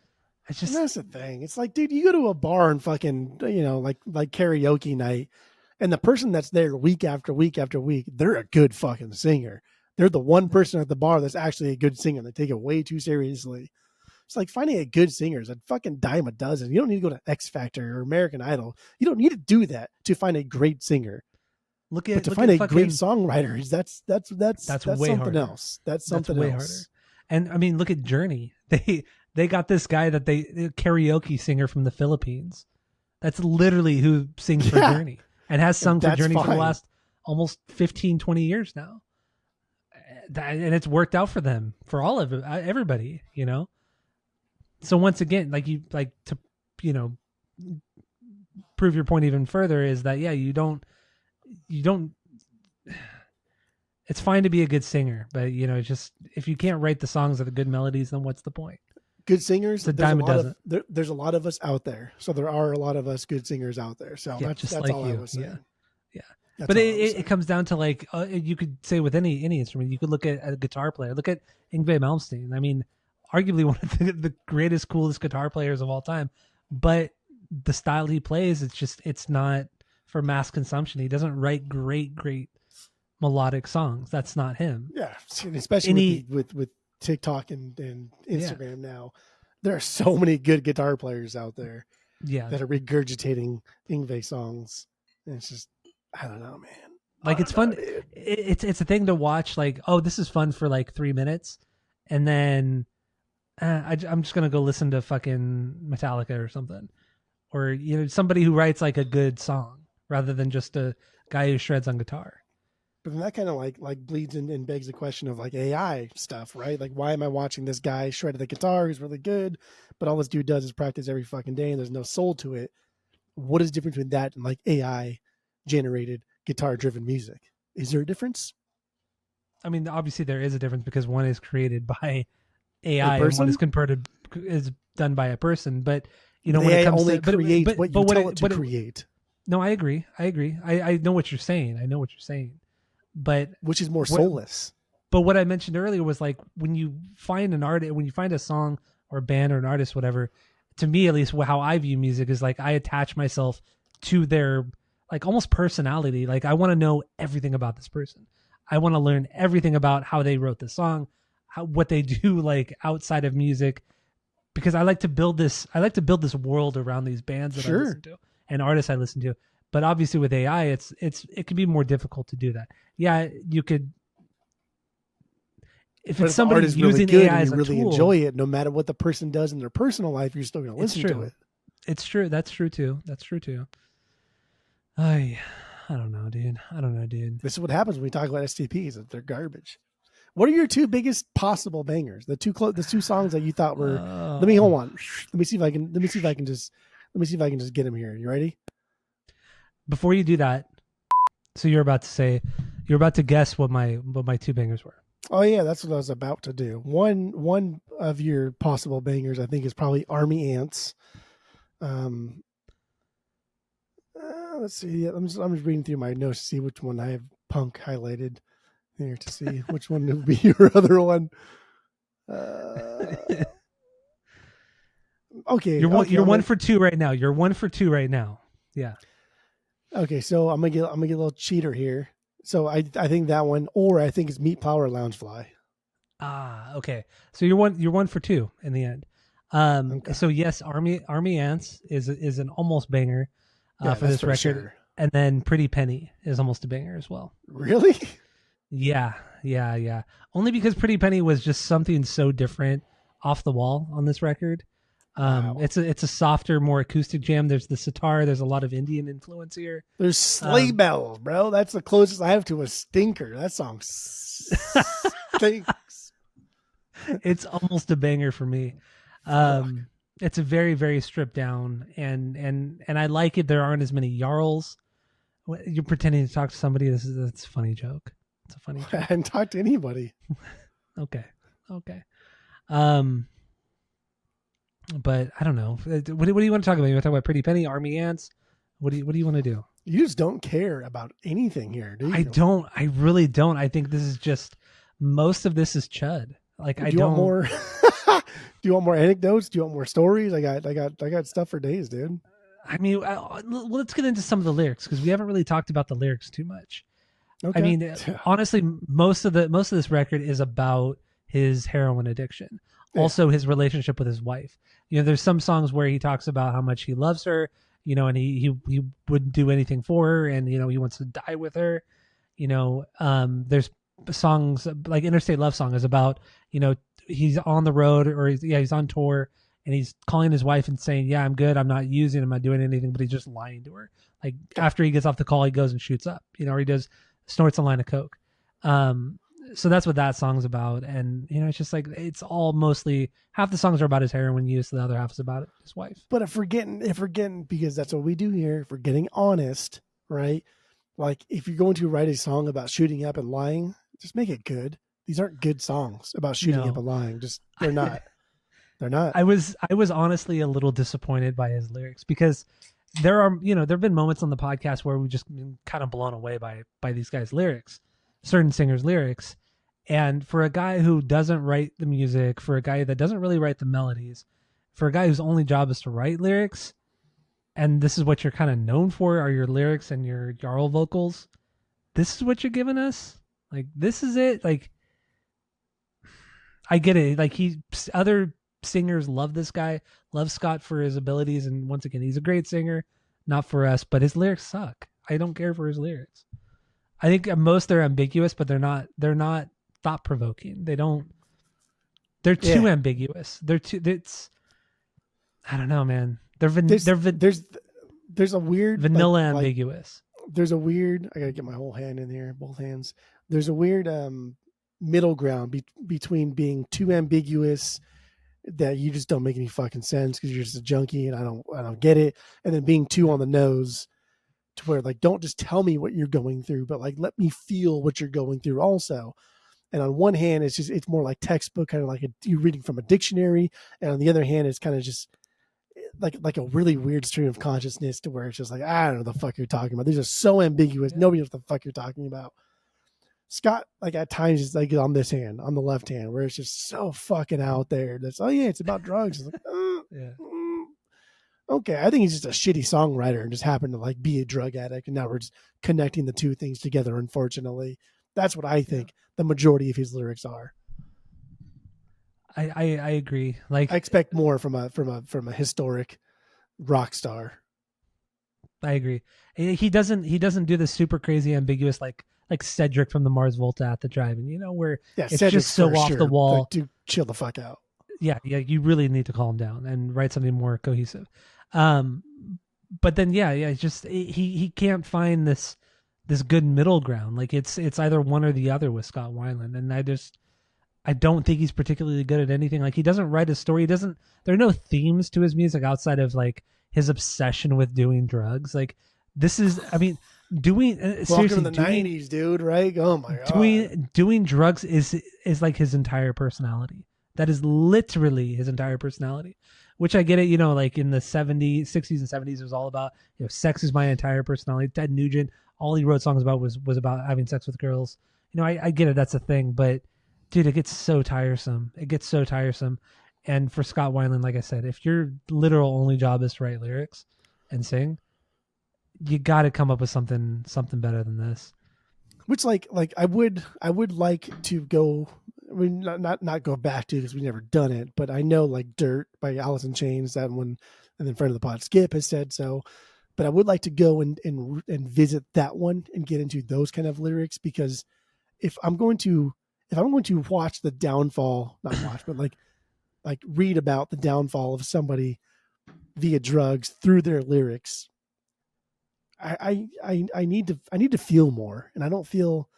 it's just, and that's the thing. It's like, dude, you go to a bar and fucking, like karaoke night, and the person that's there week after week after week, they're a good fucking singer. They're the one person at the bar that's actually a good singer. They take it way too seriously. It's like finding a good singer is a fucking dime a dozen. You don't need to go to X Factor or American Idol. You don't need to do that to find a great singer. But to find a great songwriter, that's way something harder. Else. That's something way else. Harder. And I mean, look at Journey. They got this guy the karaoke singer from the Philippines. That's literally who sings for Journey and has sung for Journey for the last almost 15, 20 years now. And it's worked out for them, for all of it, everybody, you know? So once again, to prove your point even further is that, you don't, it's fine to be a good singer, but just, if you can't write the songs that are good melodies, then what's the point? Good singers, there's a lot of us out there. So there are a lot of us good singers out there. So that's like all I was saying. Yeah. But it comes down to like, you could say with any instrument, you could look at a guitar player, look at Yngwie Malmsteen. I mean, arguably one of the greatest, coolest guitar players of all time, but the style he plays, it's not for mass consumption. He doesn't write great melodic songs. That's not him. Yeah. Especially with TikTok and Instagram now, there are so many good guitar players out there that are regurgitating Yngwie songs. And it's just, I don't know, man. Like it's fun. It's a thing to watch. Like, oh, this is fun for like 3 minutes, and then I'm just gonna go listen to fucking Metallica or something, or somebody who writes like a good song rather than just a guy who shreds on guitar. But then that kind of like bleeds in and begs the question of like AI stuff, right? Like, why am I watching this guy shred the guitar who's really good, but all this dude does is practice every fucking day and there's no soul to it? What is the difference between that and like AI generated guitar driven music? Is there a difference? I mean, obviously there is a difference because one is created by AI and one is done by a person. But when it comes to create what you tell it to create. No, I agree. I know what you're saying. But which is more soulless. But what I mentioned earlier was like when you find an artist, when you find a song or a band or an artist, whatever. To me, at least, how I view music is like I attach myself to their like almost personality. Like I want to know everything about this person. I want to learn everything about how they wrote the song, what they do like outside of music, because I like to build this world around these bands that I listen to and artists I listen to. But obviously with AI, it can be more difficult to do that. Yeah, you could. If it's somebody using really good AI as a really tool, enjoy it, no matter what the person does in their personal life, you're still going to listen to it. It's true. That's true too. I don't know, dude. This is what happens when we talk about STPs. That they're garbage. What are your two biggest possible bangers? The two songs that you thought were. Let me hold on. Let me see if I can just get them here. You ready? Before you do that, so you're about to guess what my two bangers were. Oh yeah, that's what I was about to do. One of your possible bangers, I think, is probably Army Ants. Let's see. I'm just reading through my notes to see which one I have Punk highlighted. here to see which one would be your other one. Okay, You're okay, you're I'm one gonna, for two right now. You're 1 for 2 right now. Yeah. okay. So I'm gonna get a little cheater here. So I think that one, or I think it's Meat Power Loungefly. Ah, okay. So you're 1 for 2 in the end. Okay, So yes, Army Ants is an almost banger yeah, for that's this for record, sure. and then Pretty Penny is almost a banger as well. Really? Yeah, yeah, yeah. Only because Pretty Penny was just something so different off the wall on this record. Wow. It's a softer, more acoustic jam. There's the sitar. There's a lot of Indian influence here. There's sleigh Um, bells, bro. That's the closest I have to a stinker. That song stinks. it's almost a banger for me. It's a very, very stripped down, and I like it. There aren't as many yarls. You're pretending to talk to somebody. That's a funny joke. It's a funny I joke. hadn't talked to anybody. Okay, okay. But I don't know. What do you want to talk about? You want to talk about Pretty Penny, Army Ants? What do you want to do? You just don't care about anything here, do you? I don't. I really don't. I think this is just most of this is chud. Like Do I you don't. want more? Do you want more anecdotes? Do you want more stories? I got stuff for days, dude. I mean, let's get into some of the lyrics because we haven't really talked about the lyrics too much. Okay. I mean, honestly, most of this record is about his heroin addiction. Yeah. Also, his relationship with his wife. You know, there's some songs where he talks about how much he loves her. You know, and he wouldn't do anything for her, and you know he wants to die with her. You know, there's songs like Interstate Love Song is about, you know, he's on the road or he's on tour and he's calling his wife and saying, yeah, I'm good, I'm not using, I'm not doing anything, but he's just lying to her. Like after he gets off the call, he goes and shoots up, you know, or he snorts a line of coke. So that's what that song's about. And you know, it's just like it's all mostly half the songs are about his heroin use, the other half is about his wife. But if we're getting because that's what we do here, if we're getting honest, right? Like if you're going to write a song about shooting up and lying, just make it good. These aren't good songs about shooting up and lying. Just they're not. They're not. I was honestly a little disappointed by his lyrics because there have been moments on the podcast where we've just been kind of blown away by these guys' lyrics, certain singers' lyrics. And for a guy who doesn't write the music, for a guy that doesn't really write the melodies, for a guy whose only job is to write lyrics, and this is what you're kind of known for are your lyrics and your Jarl vocals, this is what you're giving us? Like, this is it? Like, I get it. Like, other singers love this guy, love Scott for his abilities, and once again, he's a great singer. Not for us, but his lyrics suck. I don't care for his lyrics. I think at most they're ambiguous, but they're not thought provoking. They're too ambiguous. I don't know, man. There's a weird vanilla ambiguous. There's a weird, I gotta get my whole hand in here, both hands. There's a weird middle ground between being too ambiguous that you just don't make any fucking sense because you're just a junkie and I don't get it, and then being too on the nose to where like don't just tell me what you're going through, but like let me feel what you're going through also. And on one hand, it's more like textbook, kind of like you're reading from a dictionary, and on the other hand, it's kind of just like a really weird stream of consciousness to where it's just like I don't know the fuck you're talking about. These are so ambiguous. Nobody knows what the fuck you're talking about. Scott, like at times, is like on this hand, on the left hand, where it's just so fucking out there. That's it's about drugs. It's like, okay, I think he's just a shitty songwriter and just happened to like be a drug addict, and now we're just connecting the two things together. Unfortunately, that's what I think the majority of his lyrics are. I agree. Like I expect more from a historic rock star. I agree. He doesn't do the super crazy ambiguous like Cedric from the Mars Volta at the Drive-In, you know, where it's Cedric's just so off the wall. Like, dude, chill the fuck out. Yeah, you really need to calm down and write something more cohesive. But then it's just he can't find this good middle ground. Like it's either one or the other with Scott Weiland, and I don't think he's particularly good at anything. Like he doesn't write a story. There are no themes to his music outside of like his obsession with doing drugs. Like this is, I mean, welcome to the 90s, dude. Right? Oh my god. Doing drugs is like his entire personality. That is literally his entire personality. Which I get it, you know, like in the 70s, 60s, and 70s, it was all about, you know, sex is my entire personality. Ted Nugent, all he wrote songs about was about having sex with girls. I get it. That's a thing, but dude, it gets so tiresome. It gets so tiresome. And for Scott Weiland, like I said, if your literal only job is to write lyrics and sing, you got to come up with something better than this. Which like I would like to go. I mean, not go back to because we've never done it, but I know like "Dirt" by Alice in Chains, that one, and then friend of the pod Skip has said so. But I would like to go and visit that one and get into those kind of lyrics, because if I'm going to watch the downfall, not watch, but like read about the downfall of somebody via drugs through their lyrics, I need to feel more, and I don't feel.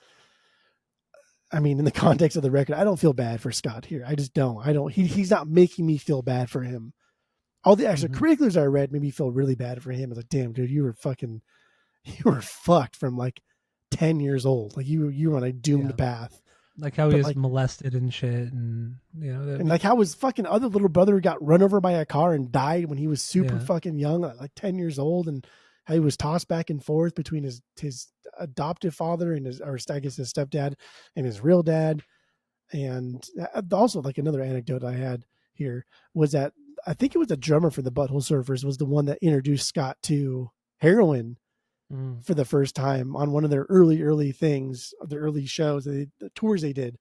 I mean, in the context of the record, I don't feel bad for Scott here. I just don't. I don't. He's not making me feel bad for him. All the extracurriculars I read made me feel really bad for him. I was like, damn, dude, you were fucked from like 10 years old. Like you were on a doomed path. Like how he was molested and shit, and and like how his fucking other little brother got run over by a car and died when he was super fucking young, like 10 years old, and how he was tossed back and forth between his adoptive father and his stepdad and his real dad. And also, like, another anecdote I had here was that I think it was the drummer for the Butthole Surfers was the one that introduced Scott to heroin for the first time on one of their early things, the early shows, the tours they did.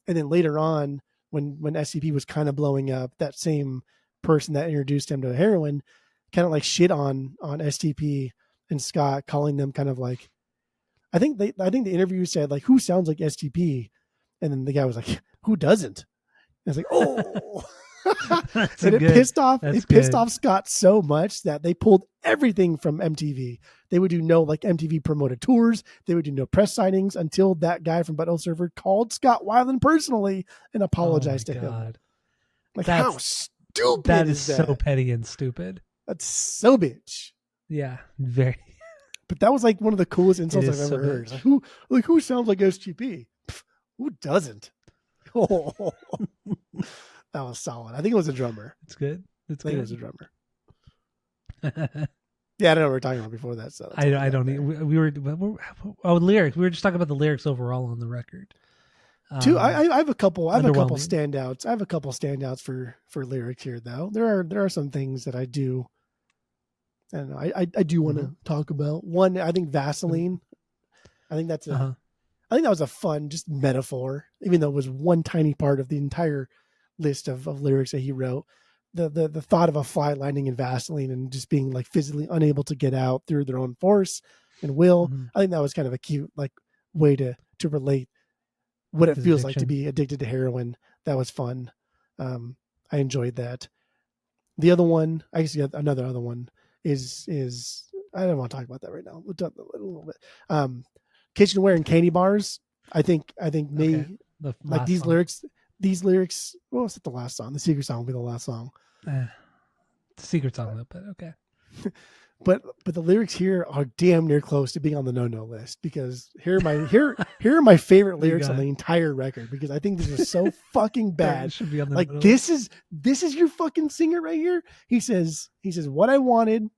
And then later on, when SCP was kind of blowing up, that same person that introduced him to heroin kind of like shit on STP and Scott, calling them kind of like, I think the interview said like, who sounds like STP? And then the guy was like, who doesn't? And I was like, oh. And it pissed off Scott so much that they pulled everything from MTV. They would do no like MTV promoted tours. They would do no press signings until that guy from Butthole Surfer called Scott Weiland personally and apologized to him. Like, how stupid that is that? So petty and stupid. That's so bitch. Yeah, very. But that was like one of the coolest insults I've ever heard. Like, who sounds like STP? Pff, who doesn't? Oh. That was solid. I think it was a drummer. It's good. I think it was a drummer. Yeah, I don't know what we were talking about before that. So I don't need. We were lyrics. We were just talking about the lyrics overall on the record. I have a couple. I have a couple standouts. I have a couple standouts for lyrics here, though. There are some things that I do. I don't know. I do want to talk about one. I think Vaseline. I think that's I think that was a fun just metaphor, even though it was one tiny part of the entire list of lyrics that he wrote. The thought of a fly landing in Vaseline and just being like physically unable to get out through their own force and will. I think that was kind of a cute like way to relate what it feels like to be addicted to heroin. That was fun. I enjoyed that. The other one, I guess another other one is I don't want to talk about that right now. We'll talk a little bit. Kitchenware and candy bars. I think me like these song. These lyrics. Well, it's not the last song. The secret song will be the last song. The secret song, but okay. But the lyrics here are damn near close to being on the no list, because here are my favorite lyrics on the entire record, because I think this is so fucking bad. Should be on the like this is your fucking singer right here. He says what I wanted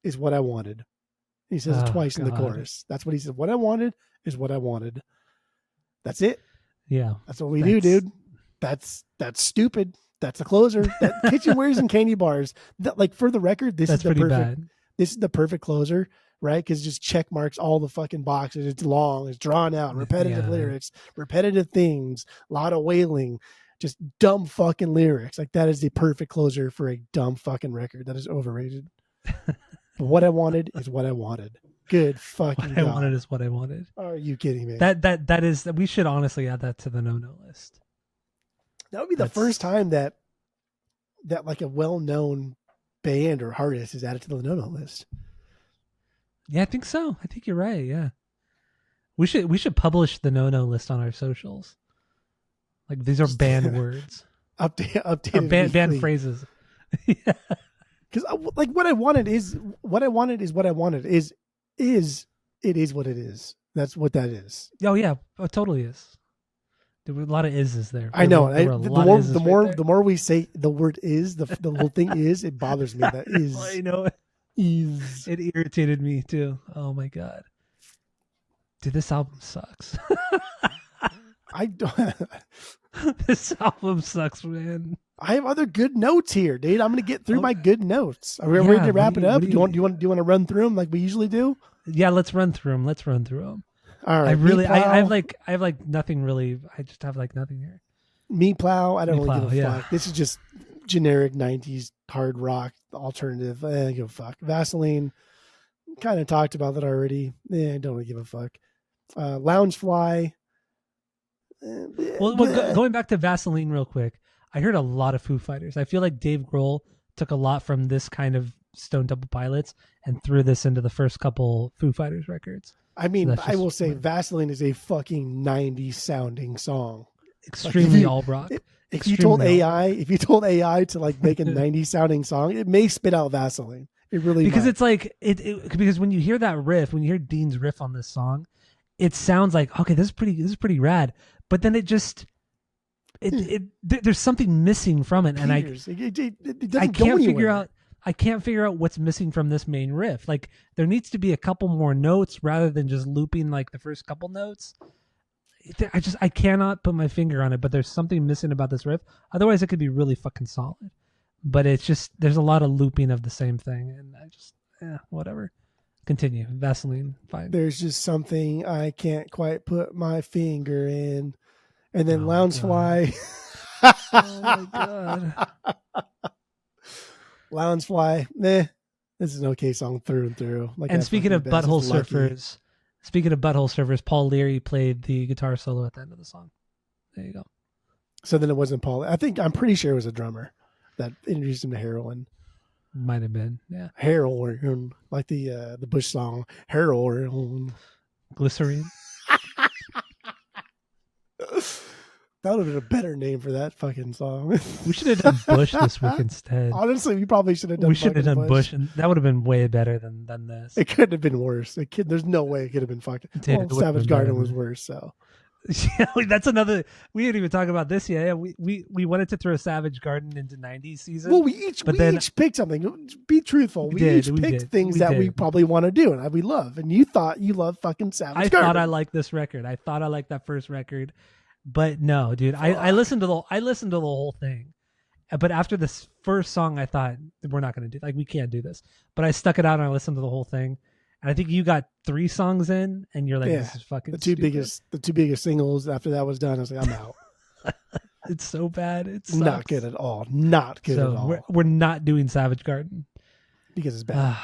is what I wanted. He says it twice in the chorus. That's what he said. What I wanted is what I wanted. That's it. Yeah. That's what we do, dude. That's stupid. That's the closer. That kitchenwares and candy bars. That, like, for the record, this is the perfect. Bad. This is the perfect closer, right? Because it just check marks all the fucking boxes. It's long. It's drawn out. Repetitive lyrics. Repetitive things. A lot of wailing. Just dumb fucking lyrics. Like, that is the perfect closer for a dumb fucking record that is overrated. What I wanted is what I wanted. Good fucking God. What I wanted is what I wanted. Are you kidding me? That is. We should honestly add that to the no list. That would be the first time that like a well-known band or artist is added to the no list. Yeah, I think so. I think you're right. Yeah, we should publish the no list on our socials. Like, these are banned words. Updated banned phrases. Yeah. Because like what I wanted is what I wanted is what I wanted is it is what it is. That's what that is. Oh yeah, it totally is. There were a lot of is there. I know. The more we say the word is, the whole thing is, it bothers me. That is. I know. Is. It irritated me too. Oh my God. Dude, this album sucks. I don't. This album sucks, man. I have other good notes here, dude. I'm gonna get through my good notes. Are we Yeah, ready to wrap what it do up? you- Do you want to run through them like we usually do? Yeah, let's run through them. All right. I have like nothing really. I just have like nothing here. Me Plow. I don't Me really Plow, give a yeah. fuck. This is just generic '90s hard rock alternative. I don't give a fuck. Vaseline. Kind of talked about that already. I don't really give a fuck. Loungefly. Well, going back to Vaseline real quick, I heard a lot of Foo Fighters. I feel like Dave Grohl took a lot from this kind of Stone Temple Pilots and threw this into the first couple Foo Fighters records. I mean, So I will say Vaseline is a fucking '90s sounding song. Extremely all rock. If you told AI to like make a '90s sounding song, it may spit out Vaseline. It really because might. it's like because when you hear that riff, when you hear Dean's riff on this song, it sounds like okay, this is pretty rad. But then there's something missing from it, and I can't figure out what's missing from this main riff. Like there needs to be a couple more notes rather than just looping like the first couple notes. I cannot put my finger on it, but there's something missing about this riff. Otherwise, it could be really fucking solid. But it's just there's a lot of looping of the same thing, and I just whatever. Continue. Vaseline, fine. There's just something I can't quite put my finger in. And then Loungefly. Oh my god. Loungefly. This is an okay song through and through. Like and speaking of Butthole Surfers, Paul Leary played the guitar solo at the end of the song. There you go. So then it wasn't Paul. I'm pretty sure it was a drummer that introduced him to heroin. Might have been, yeah. Heroin, like the Bush song, Heroin. Glycerine. That would have been a better name for that fucking song. We should have done Bush this week instead. Honestly, we probably should have done. We should have done Bush, and that would have been way better than this. It couldn't have been worse. There's no way it could have been fucking. Dude, Savage Garden was worse. So yeah, that's another. We didn't even talk about this yet. Yeah, we wanted to throw Savage Garden into '90s season. Well, we each picked something. Be truthful. We each picked things that we probably want to do and we love. And you thought you loved fucking Savage Garden. I thought I liked this record. I thought I liked that first record, but no, dude. I listened to the whole thing, but after this first song, I thought we're not going to do we can't do this. But I stuck it out and I listened to the whole thing. And I think you got 3 songs in, and you're like, "This is fucking the two biggest singles." After that was done, I was like, "I'm out." It's so bad. It's not good at all. Not good at all. We're not doing Savage Garden because it's bad.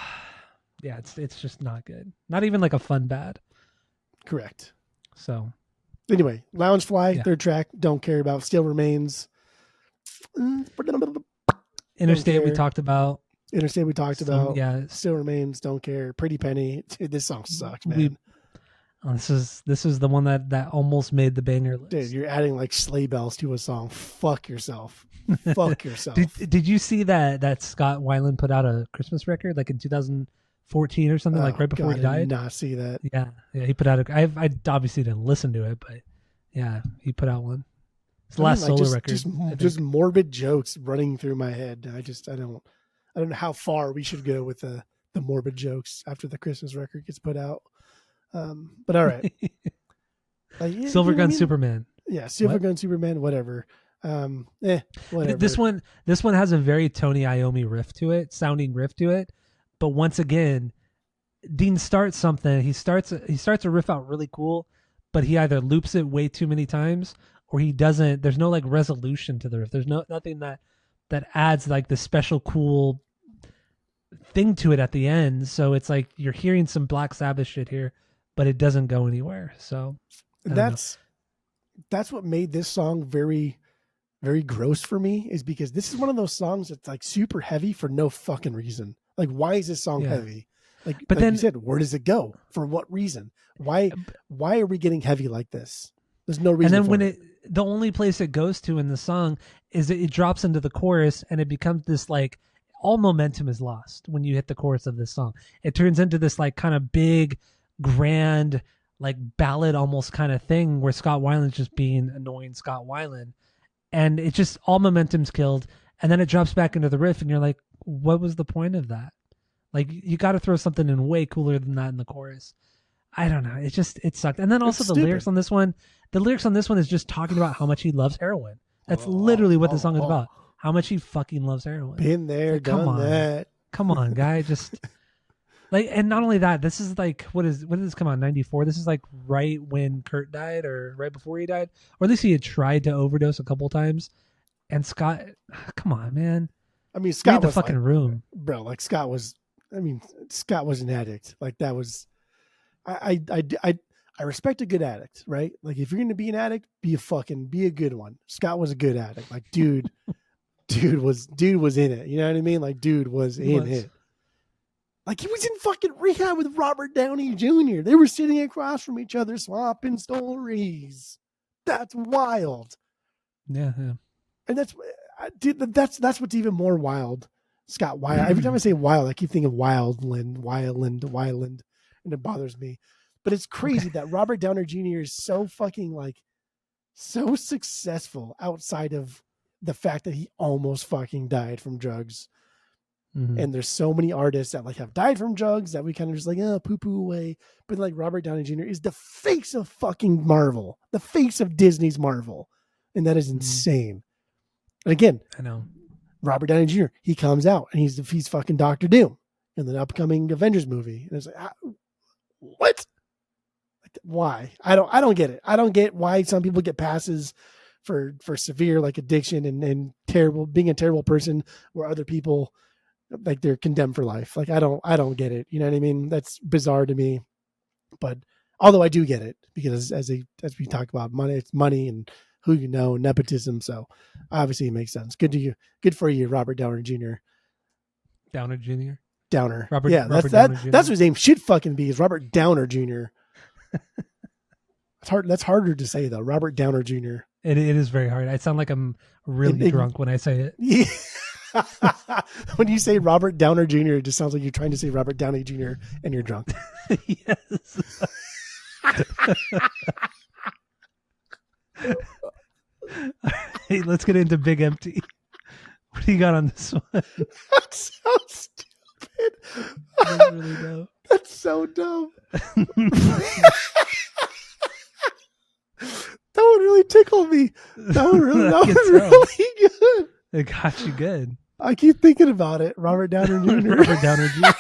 Yeah, it's just not good. Not even like a fun bad. Correct. So, anyway, Loungefly, third track. Don't care about. Still Remains. Interstate we talked about. Yeah. Still Remains. Don't care. Pretty Penny. Dude, this song sucks, man. This is the one that almost made the banger list. Dude, you're adding like sleigh bells to a song. Fuck yourself. Fuck yourself. Did you see that Scott Weiland put out a Christmas record like in 2014 or something, like right before he died? I did not see that. Yeah, he put out I obviously didn't listen to it, but yeah, he put out one. It's the last solo record. Just morbid jokes running through my head. I don't know how far we should go with the morbid jokes after the Christmas record gets put out. But all right. Silver Gun Superman. Yeah, Silver Gun Superman, whatever. Whatever. This one has a very Tony Iommi sounding riff to it. But once again, Dean starts something. He starts a riff out really cool, but he either loops it way too many times or he doesn't. There's no like resolution to the riff. There's nothing that adds like the special cool thing to it at the end. So it's like you're hearing some Black Sabbath shit here, but it doesn't go anywhere. So that's what made this song very, very gross for me, is because this is one of those songs that's like super heavy for no fucking reason. Like, why is this song heavy? But then you said, where does it go? For what reason? Why are we getting heavy like this? There's no reason. And then the only place it goes to in the song is it drops into the chorus and it becomes this like all momentum is lost when you hit the chorus of this song. It turns into this like kind of big, grand, like ballad almost kind of thing where Scott Weiland's just being annoying Scott Weiland, and it just all momentum's killed. And then it drops back into the riff and you're like, what was the point of that? Like, you got to throw something in way cooler than that in the chorus. I don't know. It sucked. And then also It's the stupid. lyrics on this one. The lyrics on this one is just talking about how much he loves heroin. That's literally what the song is about. How much he fucking loves heroin. Been there, Like, come done on. that. Come on, guy. Just like, and not only that, this is like, when did this come out? 94. This is like right when Kurt died, or right before he died, or at least he had tried to overdose a couple times. And Scott, come on, man. I mean, Read Scott the was fucking like, room. bro, like Scott was. I mean, Scott was an addict. Like that was. I respect a good addict, right? Like if you're gonna be an addict, be a good one. Scott was a good addict. Like dude was in it. You know what I mean? Like dude was in it. Like he was in fucking rehab with Robert Downey Jr. They were sitting across from each other swapping stories. That's wild. Yeah. And that's what's even more wild. Scott Wild. Every time I say wild, I keep thinking Wildland, and it bothers me. But it's crazy that Robert Downey Jr. is so fucking like so successful outside of the fact that he almost fucking died from drugs. Mhm. And there's so many artists that like have died from drugs that we kind of just like, poo away. But like Robert Downey Jr. is the face of fucking Marvel, the face of Disney's Marvel. And that is insane. And again, I know. Robert Downey Jr., he comes out and he's fucking Doctor Doom in the upcoming Avengers movie. And it's like, what? Like, why? I don't get it. I don't get why some people get passes for severe like addiction and terrible, being a terrible person, where other people like they're condemned for life. Like I don't get it. You know what I mean? That's bizarre to me. But although I do get it, because as we talk about money, it's money and who you know, nepotism. So obviously it makes sense. Good for you, Robert Downer Jr. Downer Jr. Downer. Robert that's Downer Jr. That's what his name should fucking be, is Robert Downer Jr. That's harder to say though. Robert Downer Jr. It is very hard. I sound like I'm really drunk when I say it. Yeah. When you say Robert Downer Jr., it just sounds like you're trying to say Robert Downey Jr. and you're drunk. Yes. Hey, let's get into Big Empty. What do you got on this one? That's so stupid. That's really dumb. That's so dumb. That one really tickled me. That one really good. It got you good. I keep thinking about it. Robert Downer Jr. Robert Downer Jr.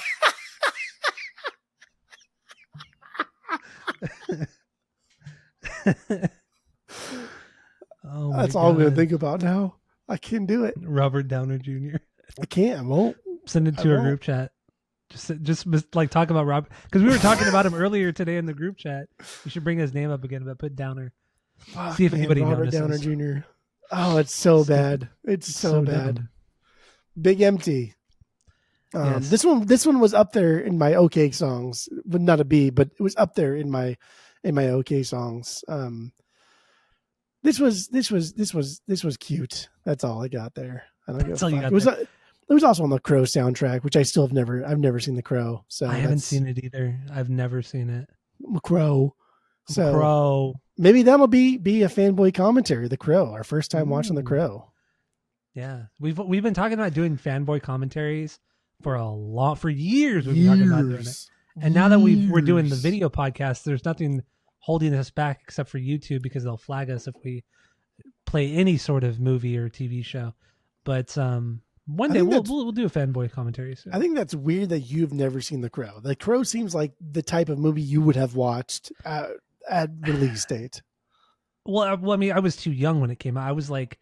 Oh my That's all I'm going to God. think about now. I can't do it. Robert Downer Jr. I can't. I won't. Send it to our group chat. Just like talk about Rob, because we were talking about him earlier today in the group chat. You should bring his name up again, but put Downer. See if anybody Robert notices. Downer Jr. Oh, it's so bad. It's so bad. dumb. Big Empty. Yes. This one was up there in my okay songs, but not a B, but it was up there in my okay songs. This was cute. That's all I got there. I don't That's all you got It was also on the Crow soundtrack, which I've never seen the Crow. So I haven't seen it either. I've never seen it. Crow. So Crow. maybe that'll be a fanboy commentary. The Crow, our first time watching the Ooh. Crow. Yeah, we've been talking about doing fanboy commentaries for years. We've been talking about doing it, and now that we're doing the video podcast, there's nothing holding us back except for YouTube, because they'll flag us if we play any sort of movie or TV show. But one day we'll do a fanboy commentary soon. I think that's weird that you've never seen The Crow. The Crow seems like the type of movie you would have watched at release date. Well, I mean, I was too young when it came out. I was like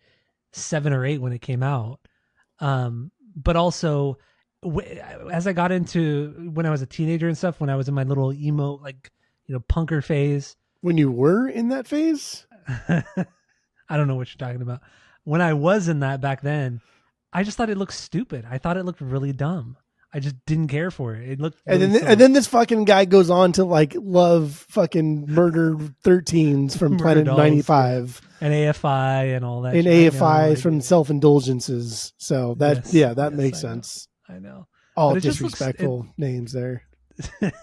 7 or 8 when it came out. But also, as I got into when I was a teenager and stuff, when I was in my little emo, punker phase. When you were in that phase? I don't know what you're talking about. When I was in that back then, I just thought it looked stupid. I thought it looked really dumb. I just didn't care for it. It looked really and then this fucking guy goes on to like love fucking Murder 13s from Planet Dolls, 95 and AFI and all that. and shit. AFI from Self-Indulgences. So that that makes sense. I know. All But it just looks- disrespectful names there.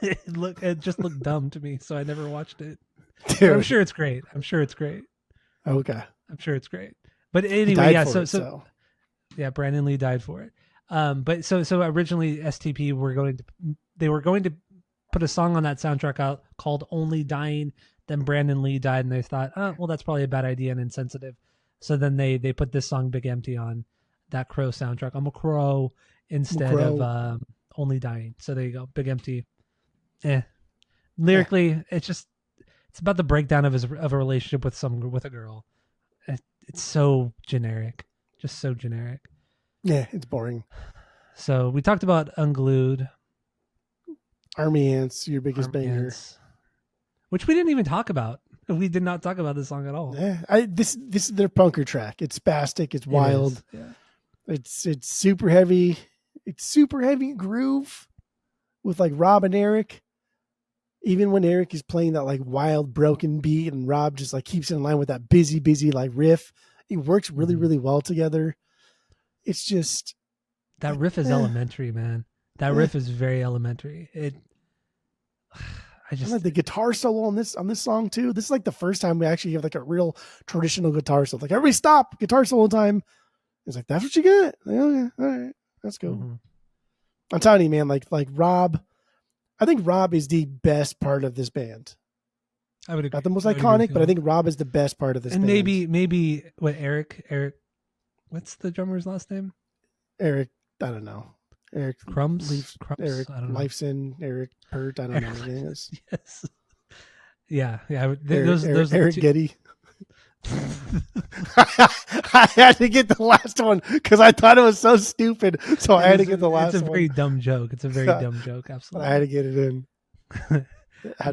It just looked dumb to me, so I never watched it. Dude. But I'm sure it's great. Okay. I'm sure it's great. But He anyway, died yeah. for So it. yeah, Brandon Lee died for it. But so originally STP they were going to put a song on that soundtrack out called "Only Dying." Then Brandon Lee died, and they thought, oh, well, that's probably a bad idea and insensitive. So then they put this song "Big Empty" on that Crow soundtrack. I'm a Crow instead of "Only Dying." So there you go, "Big Empty." Lyrically, it's about the breakdown of a relationship with a girl. It's so generic, just so generic. Yeah, it's boring. So we talked about Unglued, Army Ants, your biggest banger, which we didn't even talk about. We did not talk about this song at all. Yeah, this is their punker track. It's spastic. It's wild. It's super heavy. It's super heavy groove with like Rob and Eric. Even when Eric is playing that like wild broken beat and Rob just like keeps it in line with that busy like riff, it works really, really well together. It's just that riff is elementary, man. That riff is very elementary. I like the guitar solo on this song too. This is like the first time we actually have like a real traditional guitar solo. Like everybody stop, guitar solo time. It's like, that's what you get. Like, okay, all right, let's go. Mm-hmm. I'm telling you, man, like Rob, I think Rob is the best part of this band. I would agree. Not the most iconic, but I think Rob is the best part of this band. And maybe what Eric, what's the drummer's last name? Eric, I don't know. Eric Crumbs? Eric I don't know. Eric Pert, I don't know his name is. Yes. Yeah. Those Eric Getty. I had to get the last one because I thought it was so stupid. So I had to get the last one. It's a very dumb joke. It's a very dumb joke. Absolutely. I had to get it in.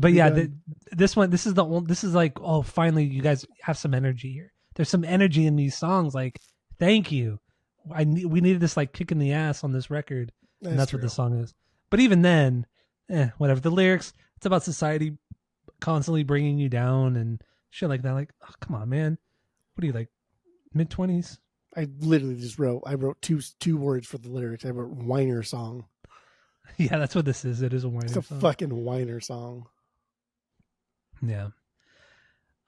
But yeah, this is like, oh, finally you guys have some energy here. There's some energy in these songs. Like, thank you. We needed this like kick in the ass on this record. And that's what the song is. But even then, whatever. The lyrics, it's about society constantly bringing you down and shit like that. Like, oh, come on, man. What are you, like, mid-20s? I literally just wrote two words for the lyrics. I wrote whiner song. Yeah, that's what this is. It is a whiner song. It's a fucking whiner song. Yeah.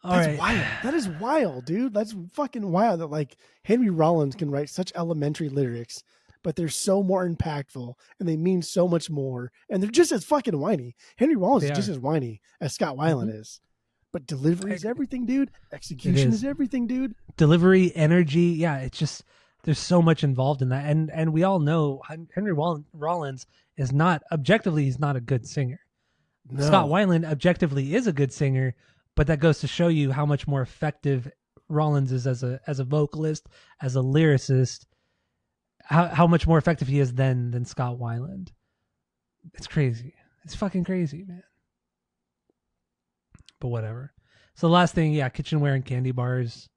That's wild. That is wild, dude. That's fucking wild that like Henry Rollins can write such elementary lyrics, but they're so more impactful and they mean so much more. And they're just as fucking whiny. Henry Rollins is just as whiny as Scott Weiland is. But delivery is everything, dude. Execution is everything, dude. Delivery, energy. Yeah, it's just, there's so much involved in that. And we all know Henry Rollins is not, objectively, he's not a good singer. No. Scott Weiland objectively is a good singer, but that goes to show you how much more effective Rollins is as a vocalist, as a lyricist, how much more effective he is than Scott Weiland. It's crazy. It's fucking crazy, man. But whatever. So the last thing, kitchenware and candy bars.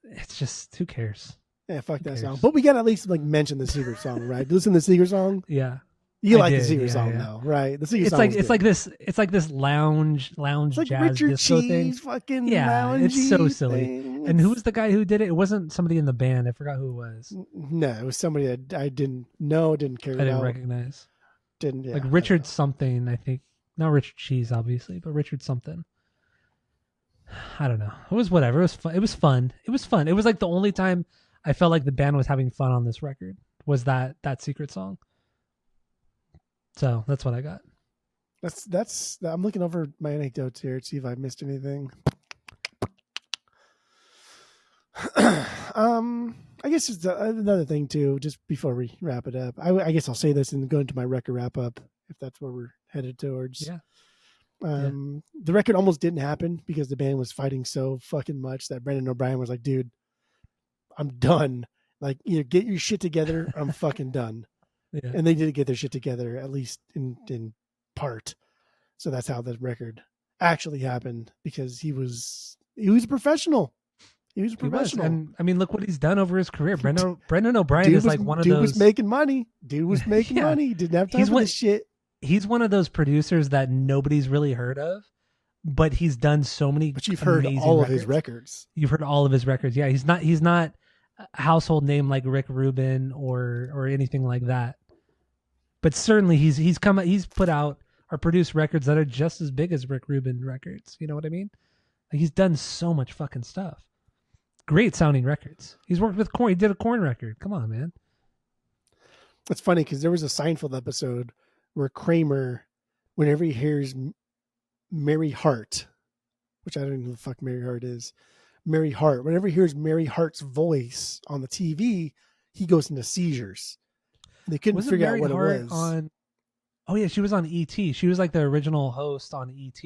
It's just, who cares? Yeah, fuck that song. But we gotta at least like mention the Secret song, right? Listen to the Secret song. Yeah. You like the Secret song though, right? The Secret song. It's like this lounge it's like jazz Richard disco Cheese thing. Fucking it's so silly. Thing. And who was the guy who did it? It wasn't somebody in the band. I forgot who it was. No, it was somebody that I didn't know, didn't care about. I didn't recognize. Didn't like Richard something, I think. Not Richard Cheese, obviously, but Richard something. I don't know. It was whatever. It was fun. It was fun. It was like the only time I felt like the band was having fun on this record was that Secret song. So that's what I got. That's. I'm looking over my anecdotes here to see if I missed anything. I guess it's another thing too. Just before we wrap it up, I guess I'll say this and go into my record wrap up if that's where we're headed towards. Yeah. The record almost didn't happen because the band was fighting so fucking much that Brendan O'Brien was like, dude, I'm done. Like, either get your shit together or I'm fucking done. Yeah. And they did get their shit together, at least in part. So that's how the record actually happened, because he was a professional. He was a professional. And I mean, look what he's done over his career. Brendan O'Brien is like one of those. Dude was making money. Money. He didn't have time for this shit. He's one of those producers that nobody's really heard of, but he's done so many. But you've heard all of his records. You've heard all of his records. Yeah, he's not a household name like Rick Rubin or anything like that. But certainly he's put out or produced records that are just as big as Rick Rubin records. You know what I mean? Like, he's done so much fucking stuff. Great sounding records. He's worked with Korn. He did a Korn record. Come on, man. It's funny because there was a Seinfeld episode where Kramer whenever he hears Mary Hart, which I don't know who the fuck Mary Hart is. Mary Hart. Whenever he hears Mary Hart's voice on the TV, he goes into seizures. They couldn't Wasn't figure out Mary what Hart it was. on? Oh yeah, she was on ET. She was like the original host on ET,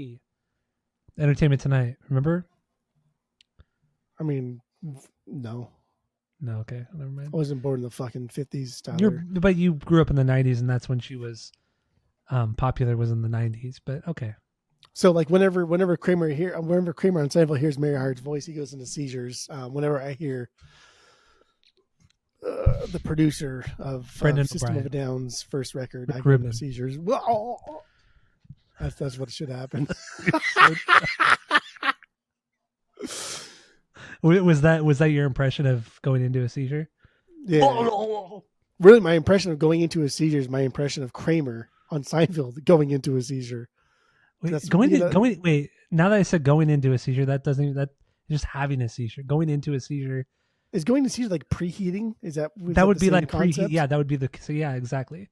Entertainment Tonight. Remember? I mean, no. No, okay, never mind. I wasn't born in the fucking 50s, Tyler. But you grew up in the 90s, and that's when she was popular. Was in the 90s, but okay. So like whenever Kramer on Seinfeld hears Mary Hart's voice, he goes into seizures. Whenever I hear the producer of System of a Down's first record, I go into seizures. Well, that's what should happen. Was that your impression of going into a seizure? Yeah. Really, my impression of going into a seizure is my impression of Kramer on Seinfeld going into a seizure. Wait, wait. Now that I said going into a seizure, that just having a seizure. Going into a seizure is going to seizure like preheating. Is that would be like preheat? Yeah, that would be yeah, exactly.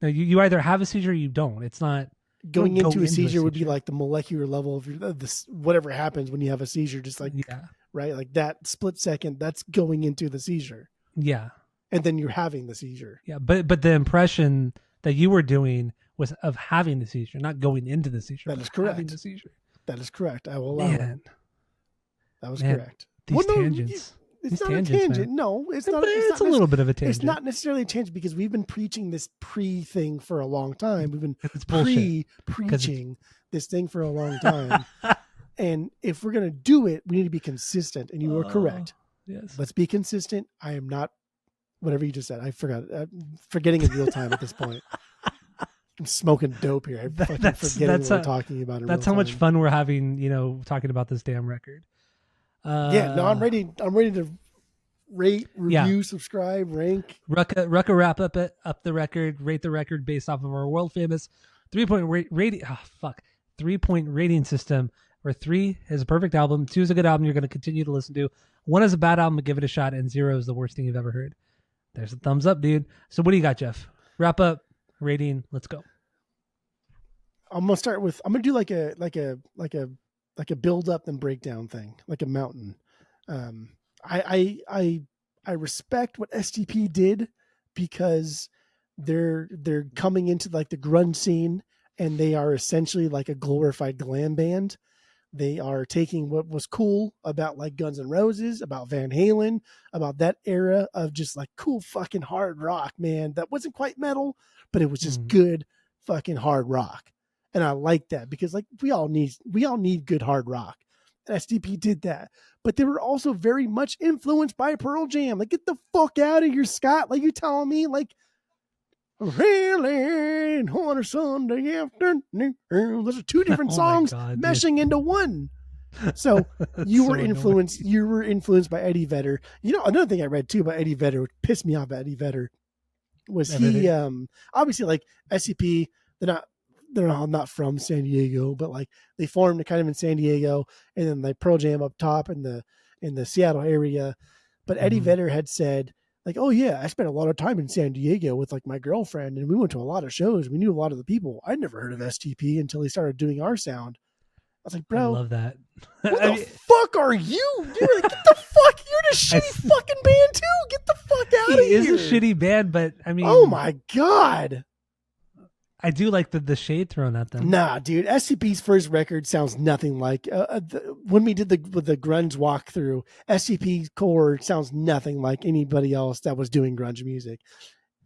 No, you either have a seizure or you don't. It's not going into a seizure would be like the molecular level of this whatever happens when you have a seizure. Just like right, like that split second. That's going into the seizure. Yeah, and then you're having the seizure. Yeah, but the impression that you were doing was of having the seizure, not going into the seizure. That is correct. Having the seizure. That is correct. I will allow it. That was correct. These tangents. It's not a tangent. Man. No, it's not. It's a little bit of a tangent. It's not necessarily a tangent because we've been preaching this thing for a long time. We've been preaching this thing for a long time. And if we're going to do it, we need to be consistent. And you are correct. Yes. Let's be consistent. I am not, whatever you just said. I forgot. I'm forgetting in real time at this point. I'm smoking dope here. I'm fucking forgetting what we're talking about. That's how much fun we're having, talking about this damn record. I'm ready to rate, review, subscribe, rank. Rucka wrap up the record, rate the record based off of our world famous 3-point rating. Oh, fuck. 3-point rating system where 3 is a perfect album, 2 is a good album you're going to continue to listen to, 1 is a bad album, but give it a shot, and 0 is the worst thing you've ever heard. There's a thumbs up, dude. So what do you got, Jeff? Wrap up, rating, let's go. I'm gonna do like a build up and breakdown thing, like a mountain. I respect what STP did because they're coming into like the grunge scene and they are essentially like a glorified glam band. They are taking what was cool about like Guns N' Roses, about Van Halen, about that era of just like cool fucking hard rock, man. That wasn't quite metal, but it was just good fucking hard rock. And I like that because like we all need good hard rock. And STP did that. But they were also very much influenced by Pearl Jam. Like, get the fuck out of here, Scott. Like, you telling me, like, really on a Sunday afternoon. Those are 2 different songs meshing into one. So you were influenced. Annoying. You were influenced by Eddie Vedder. Another thing I read too about Eddie Vedder, which pissed me off about Eddie Vedder, was he obviously like SCP. They're not from San Diego, but like they formed kind of in San Diego, and then like Pearl Jam up top in the Seattle area. But Eddie Vedder had said like, "Oh yeah, I spent a lot of time in San Diego with like my girlfriend, and we went to a lot of shows. We knew a lot of the people. I'd never heard of STP until he started doing our sound." I was like, "Bro, I love that. What the fuck are you? You're like, get the fuck. You're the shitty fucking band too. Get the fuck out of here." He is a shitty band, but I mean, oh my god. I do like the shade thrown at them. Nah, dude. SCP's first record sounds nothing like when we did the grunge walkthrough. SCP core sounds nothing like anybody else that was doing grunge music,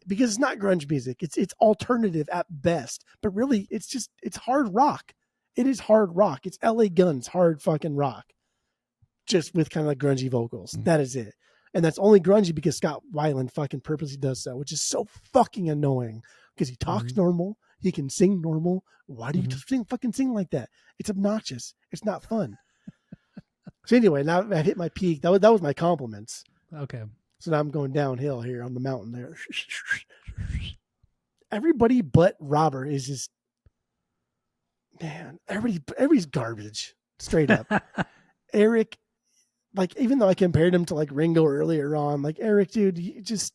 because it's not grunge music. It's alternative at best, but really it's hard rock. It is hard rock. It's LA Guns hard fucking rock, just with kind of like grungy vocals. That is it, and that's only grungy because Scott Weiland fucking purposely does so, which is so fucking annoying because he talks normal. He can sing normal. Why do you fucking sing like that? It's obnoxious. It's not fun. So anyway, now I've hit my peak. That was my compliments. Okay. So now I'm going downhill here on the mountain there. Everybody but Robert is just, man, everybody's garbage. Straight up. Eric, like, even though I compared him to like Ringo earlier on, like Eric, dude, you just,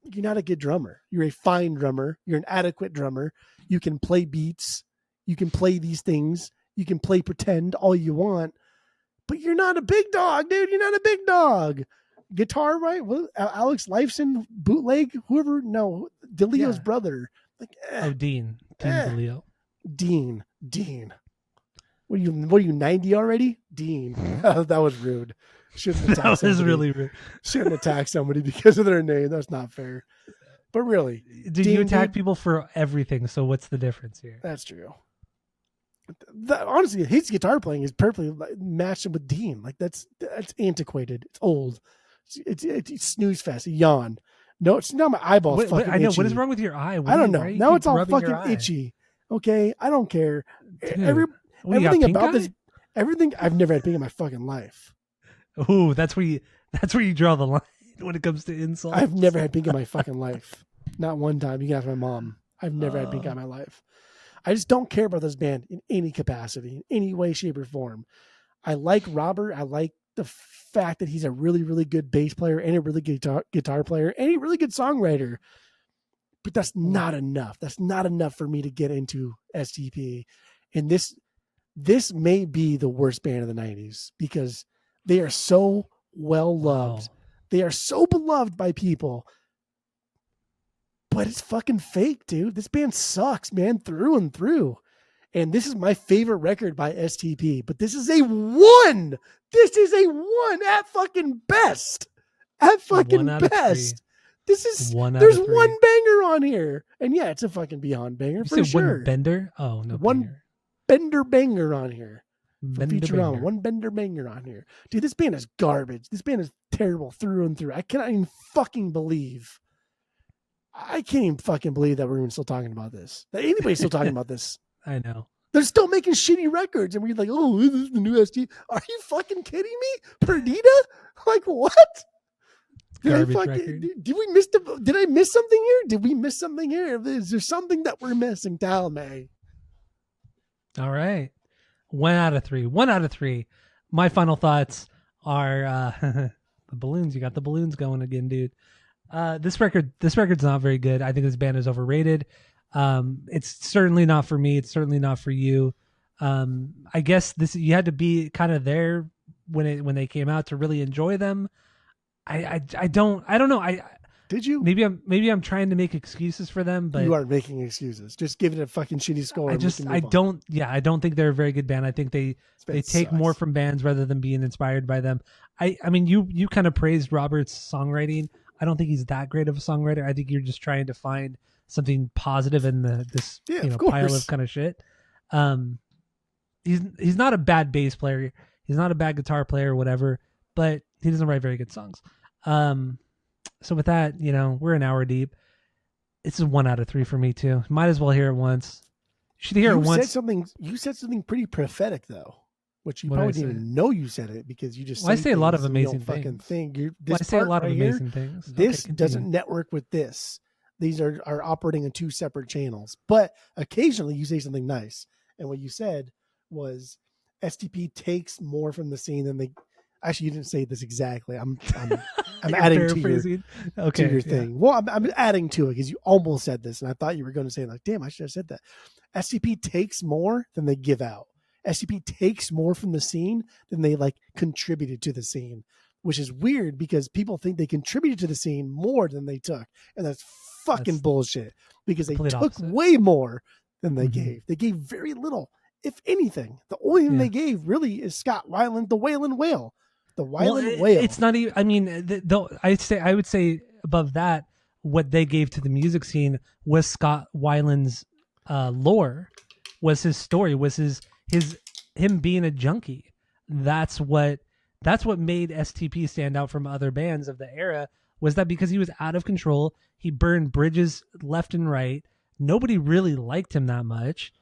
you're not a good drummer. You're a fine drummer. You're an adequate drummer. You can play beats. You can play these things. You can play pretend all you want, but you're not a big dog, dude. You're not a big dog. Guitar, right? Well, Alex Lifeson, bootleg, whoever. No, DeLeo's brother. Like, Dean DeLeo. Dean. What are you 90 already? Dean. That was rude. Shouldn't attack That was really rude. Shouldn't attack somebody because of their name. That's not fair. But really, you attack people for everything. So what's the difference here? That's true. Honestly, his guitar playing is perfectly matched with Dean. Like that's antiquated. It's old. It's snooze fest. A yawn. No, it's not my eyeballs. Fucking I know. itchy. What is wrong with your eye? I don't know. Now it's all fucking itchy. Okay, I don't care. Dude, everything about this. Everything. I've never had pink in my fucking life. Ooh, that's where you draw the line when it comes to insults. I've never had pink in my fucking life. Not one time. You can ask my mom. I've never had pink eye in my life. I just don't care about this band in any capacity, in any way, shape, or form. I like Robert. I like the fact that he's a really, really good bass player and a really good guitar player and a really good songwriter. But that's not enough. That's not enough for me to get into STP. And this may be the worst band of the 90s because they are so well loved. Wow. They are so beloved by people. But it's fucking fake, dude. This band sucks, man, through and through. And this is my favorite record by STP. But this is a 1. This is a 1 at fucking best. At fucking best. This is there's one banger on here. And yeah, it's a fucking Beyond banger for sure. One bender? Oh, no. One bender banger on here. Futurama. One bender banger on here. Dude, this band is garbage. This band is terrible through and through. I cannot even fucking believe. I can't even fucking believe that we're even still talking about this. That anybody's still talking about this. I know. They're still making shitty records. And we're like, oh, this is the new ST. Are you fucking kidding me? Perdita? Like, what? Did I miss something here? Did we miss something here? Is there something that we're missing? Tell me. All right. 1 out of 3. 1 out of 3. My final thoughts are the balloons. You got the balloons going again, dude. This record's not very good. I think this band is overrated. It's certainly not for me. It's certainly not for you. I guess you had to be kind of there when they came out to really enjoy them. I don't know. Did you? Maybe I'm trying to make excuses for them, but you are making excuses. Just give it a fucking shitty score. I don't think they're a very good band. I think they take more from bands rather than being inspired by them. I mean, you kind of praised Robert's songwriting. I don't think he's that great of a songwriter. I think you're just trying to find something positive in this pile of kind of shit. He's not a bad bass player. He's not a bad guitar player or whatever, but he doesn't write very good songs. So with that, we're an hour deep. It's a 1 out of 3 for me too. Might as well hear it once. You should hear it once. You said something pretty prophetic though, which you probably didn't even know you said it because you just. Well, I say a lot of amazing things. I say a lot of amazing things. This doesn't network with this. These are operating on 2 separate channels, but occasionally you say something nice. And what you said was STP takes more from the scene than they. Actually, you didn't say this exactly. I'm adding to your thing. Well, I'm adding to it because you almost said this, and I thought you were going to say like, "Damn, I should have said that." STP takes more than they give out. STP takes more from the scene than they contributed to the scene, which is weird because people think they contributed to the scene more than they took, and that's fucking bullshit because they took way more than they gave. They gave very little, if anything. The only thing they gave really is Scott Weiland, the Wailing Whale. The Wailing Whale. It's not even. I mean, I would say above that, what they gave to the music scene was Scott Weiland's lore, was his story, was him being a junkie. That's what made STP stand out from other bands of the era. Was that because he was out of control? He burned bridges left and right. Nobody really liked him that much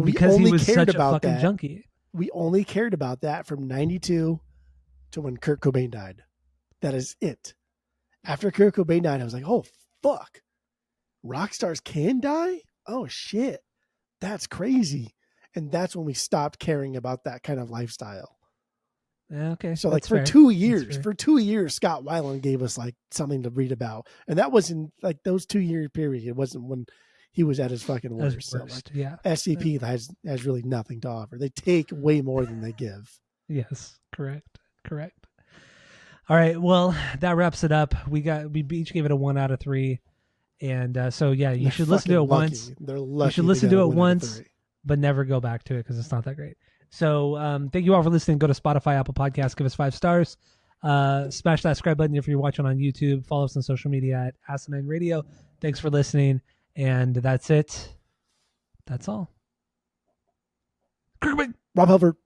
because he was such a fucking junkie. We only cared about that from 92 to when Kurt Cobain died. That is it. After Kurt Cobain died, I was like, oh, fuck. Rock stars can die? Oh, shit. That's crazy. And that's when we stopped caring about that kind of lifestyle. Okay. So like that's fair. for 2 years, Scott Weiland gave us like something to read about, and that wasn't like those 2 year period. It wasn't when he was at his fucking As worst. So like yeah. SCP has really nothing to offer. They take way more than they give. Yes, correct. All right, well, that wraps it up. We each gave it a 1 out of 3, and so yeah, you should listen to it once. They're lucky. You should listen to it once, but never go back to it because it's not that great. So thank you all for listening. Go to Spotify, Apple Podcasts, give us 5 stars. Smash that subscribe button if you're watching on YouTube. Follow us on social media at Asinine Radio. Thanks for listening, and that's it. That's all. Rob Halford.